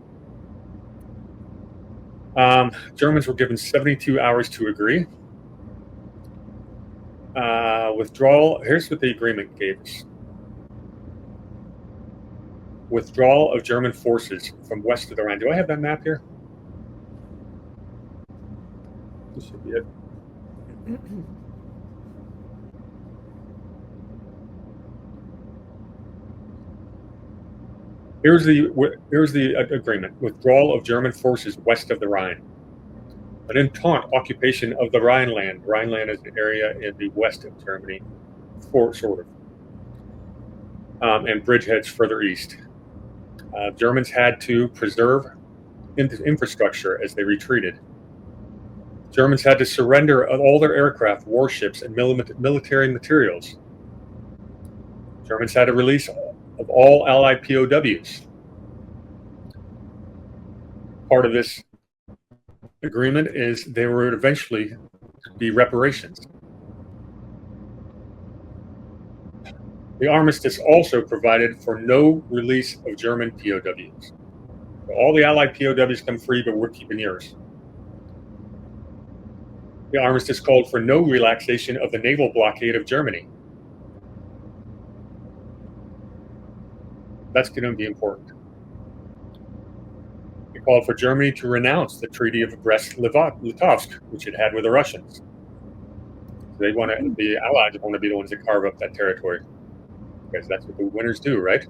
B: Germans were given 72 hours to agree. Withdrawal, here's what the agreement gave us. Withdrawal of German forces from west of the Rhine. Do I have that map here? This should be it. Here's the agreement. Withdrawal of German forces west of the Rhine. An entente occupation of the Rhineland. Rhineland is an area in the west of Germany, sort of. And bridgeheads further east. Germans had to preserve infrastructure as they retreated. Germans had to surrender all their aircraft, warships, and military materials. Germans had to release of all Allied POWs. Part of this agreement is there would eventually be reparations. The armistice also provided for no release of German POWs. So all the Allied POWs come free, but we're keeping yours. The armistice called for no relaxation of the naval blockade of Germany. That's going to be important. It called for Germany to renounce the Treaty of Brest-Litovsk, which it had with the Russians. The Allies want to be the ones that carve up that territory, because that's what the winners do, right?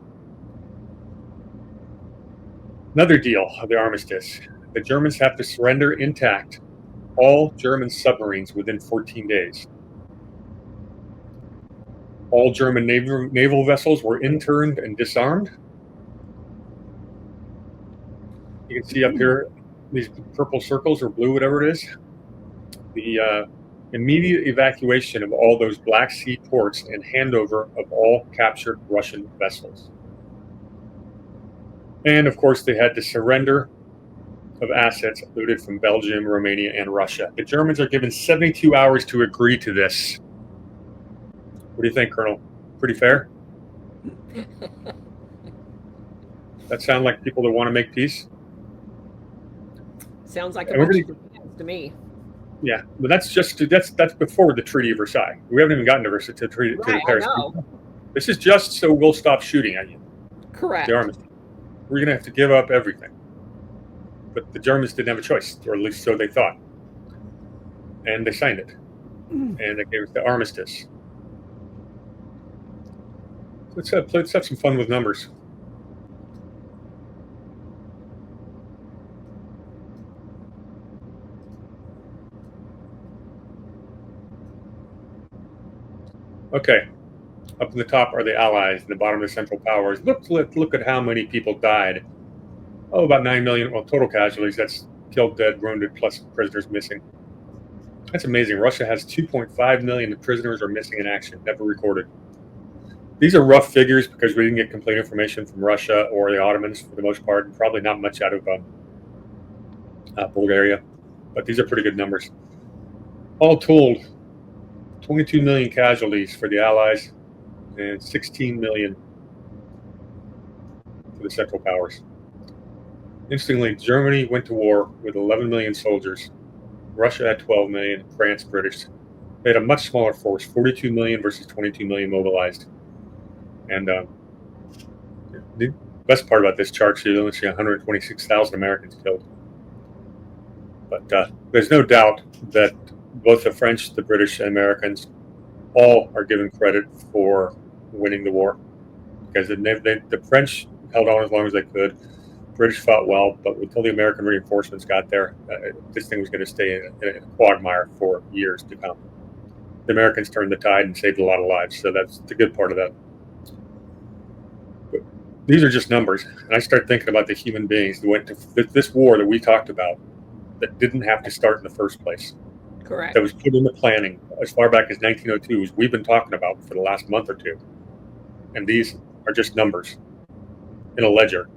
B: Another deal of the armistice. The Germans have to surrender intact all German submarines within 14 days. All German naval vessels were interned and disarmed. You can see up here these purple circles or blue, whatever it is. The immediate evacuation of all those Black Sea ports and handover of all captured Russian vessels. And of course, they had to surrender of assets looted from Belgium, Romania, and Russia. The Germans are given 72 hours to agree to this. What do you think, Colonel? Pretty fair? That sound like people that want to make peace?
A: Sounds like a
B: And we're
A: bunch
B: going
A: of demands to me.
B: Yeah, but that's before the Treaty of Versailles. We haven't even gotten to the
A: Right, I
B: Paris.
A: know.
B: This is just so we'll stop shooting at you.
A: Correct.
B: The Armistice. We're going to have to give up everything. But the Germans didn't have a choice, or at least so they thought. And they signed it. And they gave us the Armistice. Let's have some fun with numbers. Okay, up in the top are the Allies, and the bottom are the Central Powers. Look at how many people died. Oh, about 9 million. Well, total casualties. That's killed, dead, wounded, plus prisoners missing. That's amazing. Russia has 2.5 million prisoners are missing in action, never recorded. These are rough figures because we didn't get complete information from Russia or the Ottomans for the most part, and probably not much out of Bulgaria. But these are pretty good numbers. All told, 22 million casualties for the Allies and 16 million for the Central Powers. Interestingly, Germany went to war with 11 million soldiers. Russia had 12 million, France, British. They had a much smaller force, 42 million versus 22 million mobilized. And the best part about this chart is you only see 126,000 Americans killed. But there's no doubt that both the French, the British, and Americans all are given credit for winning the war. Because the French held on as long as they could. British fought well, but until the American reinforcements got there, this thing was going to stay in a quagmire for years to come. The Americans turned the tide and saved a lot of lives, so that's the good part of that. But these are just numbers, and I start thinking about the human beings that went to this war that we talked about that didn't have to start in the first place.
A: Correct.
B: That was put in the planning as far back as 1902, as we've been talking about for the last month or two. And these are just numbers in a ledger.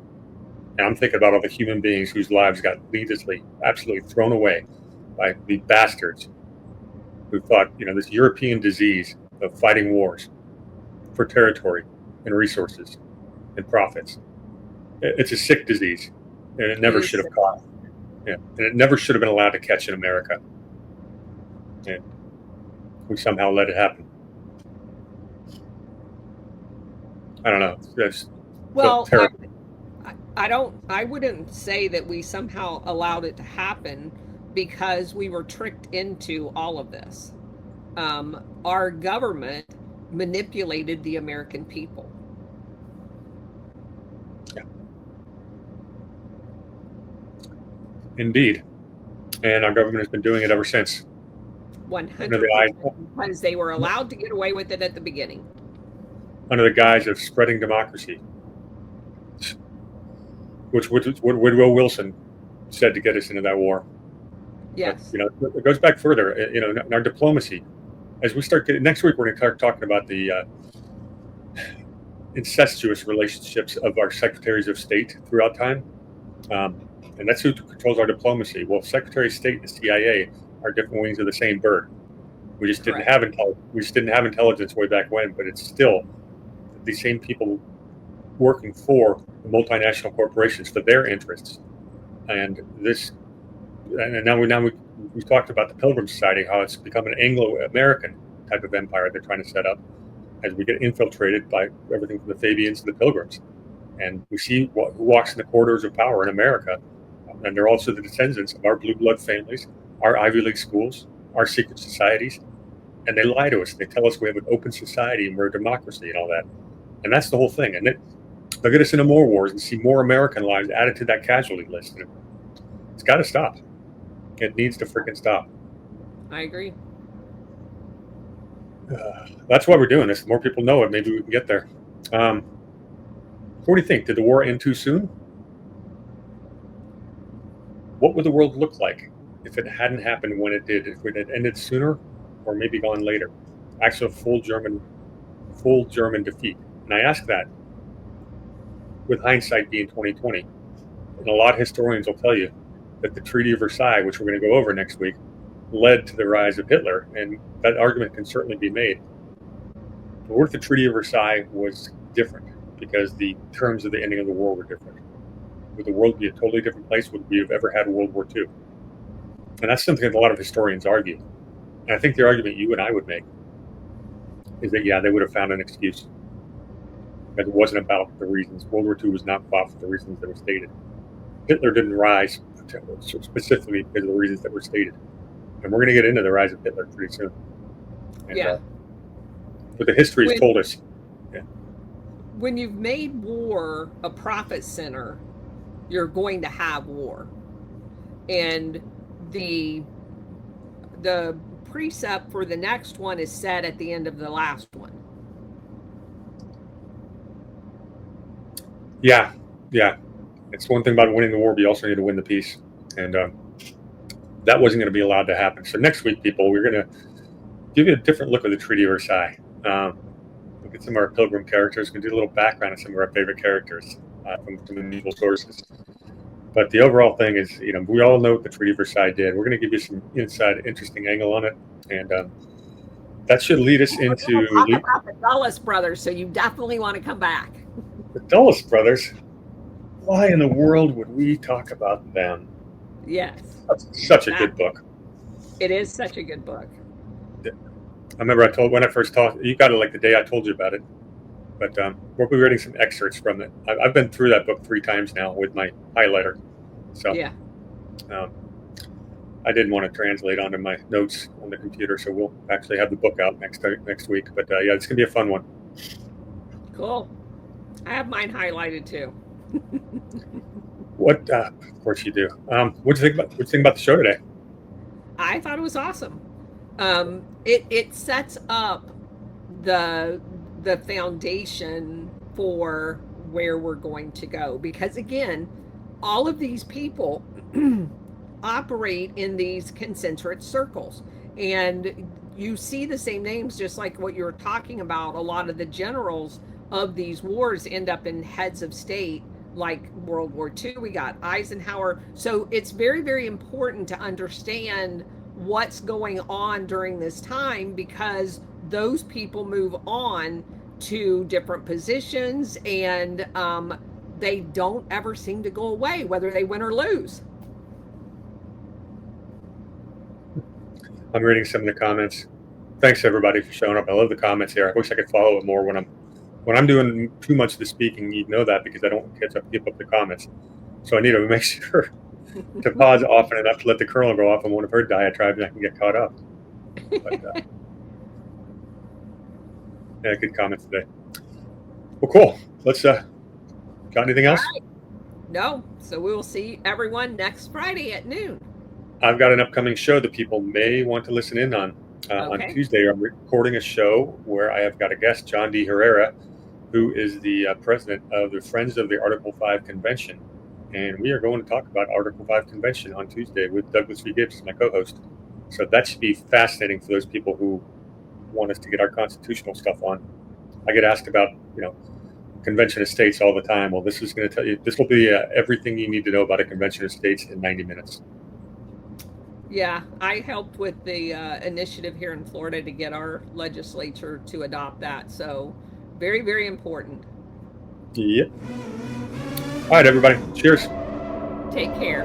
B: And I'm thinking about all the human beings whose lives got needlessly, absolutely thrown away by the bastards who thought, this European disease of fighting wars for territory and resources and profits. It's a sick disease, and it never should have caught. Yeah, and it never should have been allowed to catch in America. And we somehow let it happen. I don't know. That's
A: well,
B: terrible.
A: I wouldn't say that we somehow allowed it to happen because we were tricked into all of this. Our government manipulated the American people.
B: Yeah. Indeed. And our government has been doing it ever since.
A: 100%, because they were allowed to get away with it at the beginning.
B: Under the guise of spreading democracy, which Woodrow Wilson said to get us into that war.
A: Yes.
B: But, it goes back further. In our diplomacy, as we start next week, we're going to start talking about the incestuous relationships of our secretaries of state throughout time, and that's who controls our diplomacy. Well, Secretary of State and the CIA are different wings of the same bird. We just didn't have intelligence way back when, but it's still the same people working for the multinational corporations for their interests. And now we've talked about the Pilgrim Society, how it's become an Anglo-American type of empire they're trying to set up as we get infiltrated by everything from the Fabians to the Pilgrims. And we see who walks in the corridors of power in America. And they're also the descendants of our blue blood families, our Ivy League schools, our secret societies. And they lie to us. They tell us we have an open society and we're a democracy and all that. And that's the whole thing. And they'll get us into more wars and see more American lives added to that casualty list. And it's got to stop. It needs to freaking stop.
A: I agree.
B: That's why we're doing this. The more people know it, maybe we can get there. What do you think? Did the war end too soon? What would the world look like if it hadn't happened when it did? If it had ended sooner or maybe gone later? Actually, full German defeat. And I ask that with hindsight being 2020. And a lot of historians will tell you that the Treaty of Versailles, which we're going to go over next week, led to the rise of Hitler. And that argument can certainly be made. But what if the Treaty of Versailles was different because the terms of the ending of the war were different? would the world be a totally different place? Would we have ever had World War II? And that's something that a lot of historians argue. And I think the argument you and I would make is that, yeah, they would have found an excuse. That it wasn't about the reasons. World War II was not fought for the reasons that were stated. Hitler didn't rise specifically because of the reasons that were stated. And we're going to get into the rise of Hitler pretty soon. And,
A: yeah.
B: But the history has told us. Yeah.
A: When you've made war a profit center, you're going to have war. And the precept for the next one is set at the end of the last one.
B: Yeah. It's one thing about winning the war, but you also need to win the peace. And that wasn't going to be allowed to happen. So next week, people, we're going to give you a different look at the Treaty of Versailles. Look at some of our Pilgrim characters. We're going to do a little background on some of our favorite characters from some unusual sources. But the overall thing is, we all know what the Treaty of Versailles did. We're going to give you some inside, interesting angle on it. And that should lead us into...
A: We're going to talk about the Dulles brothers, so you definitely want to come back.
B: The Dulles brothers? Why in the world would we talk about them?
A: Yes.
B: That's such a good book.
A: It is such a good book.
B: I remember when I first talked, you got it like the day I told you about it. But we'll be reading some excerpts from it. I've been through that book 3 times now with my highlighter. So
A: yeah.
B: I didn't want to translate onto my notes on the computer, so we'll actually have the book out next week. But yeah, it's going to be a fun one.
A: Cool. I have mine highlighted too.
B: What? Of course you do. What do you think about the show today?
A: I thought it was awesome. It sets up the foundation for where we're going to go, because again, all of these people operate in these concentric circles, and you see the same names, just like what you were talking about. A lot of the generals of these wars end up in heads of state, like World War II, we got Eisenhower. So it's very, very important to understand what's going on during this time, because those people move on to different positions, and they don't ever seem to go away, whether they win or lose.
B: I'm reading some of the comments. Thanks everybody for showing up. I love the comments here. I wish I could follow it more when I'm doing too much of the speaking. You know that, because I don't keep up the comments. So I need to make sure to pause often enough to let the Colonel go off on one of her diatribes, and I can get caught up. But, yeah, good comments today. Well, cool. Let's got anything else?
A: Right. No. So we will see everyone next Friday at noon.
B: I've got an upcoming show that people may want to listen in on. On Tuesday, I'm recording a show where I have got a guest, John D. Herrera, who is the president of the Friends of the Article 5 Convention. And we are going to talk about Article 5 Convention on Tuesday with Douglas V. Gibbs, my co-host. So that should be fascinating for those people who want us to get our constitutional stuff on. I get asked about, convention of states all the time. Well, this is going to tell you, this will be everything you need to know about a convention of states in 90 minutes.
A: Yeah, I helped with the initiative here in Florida to get our legislature to adopt that. So very, very important.
B: Yep. All right, everybody. Cheers.
A: Take care.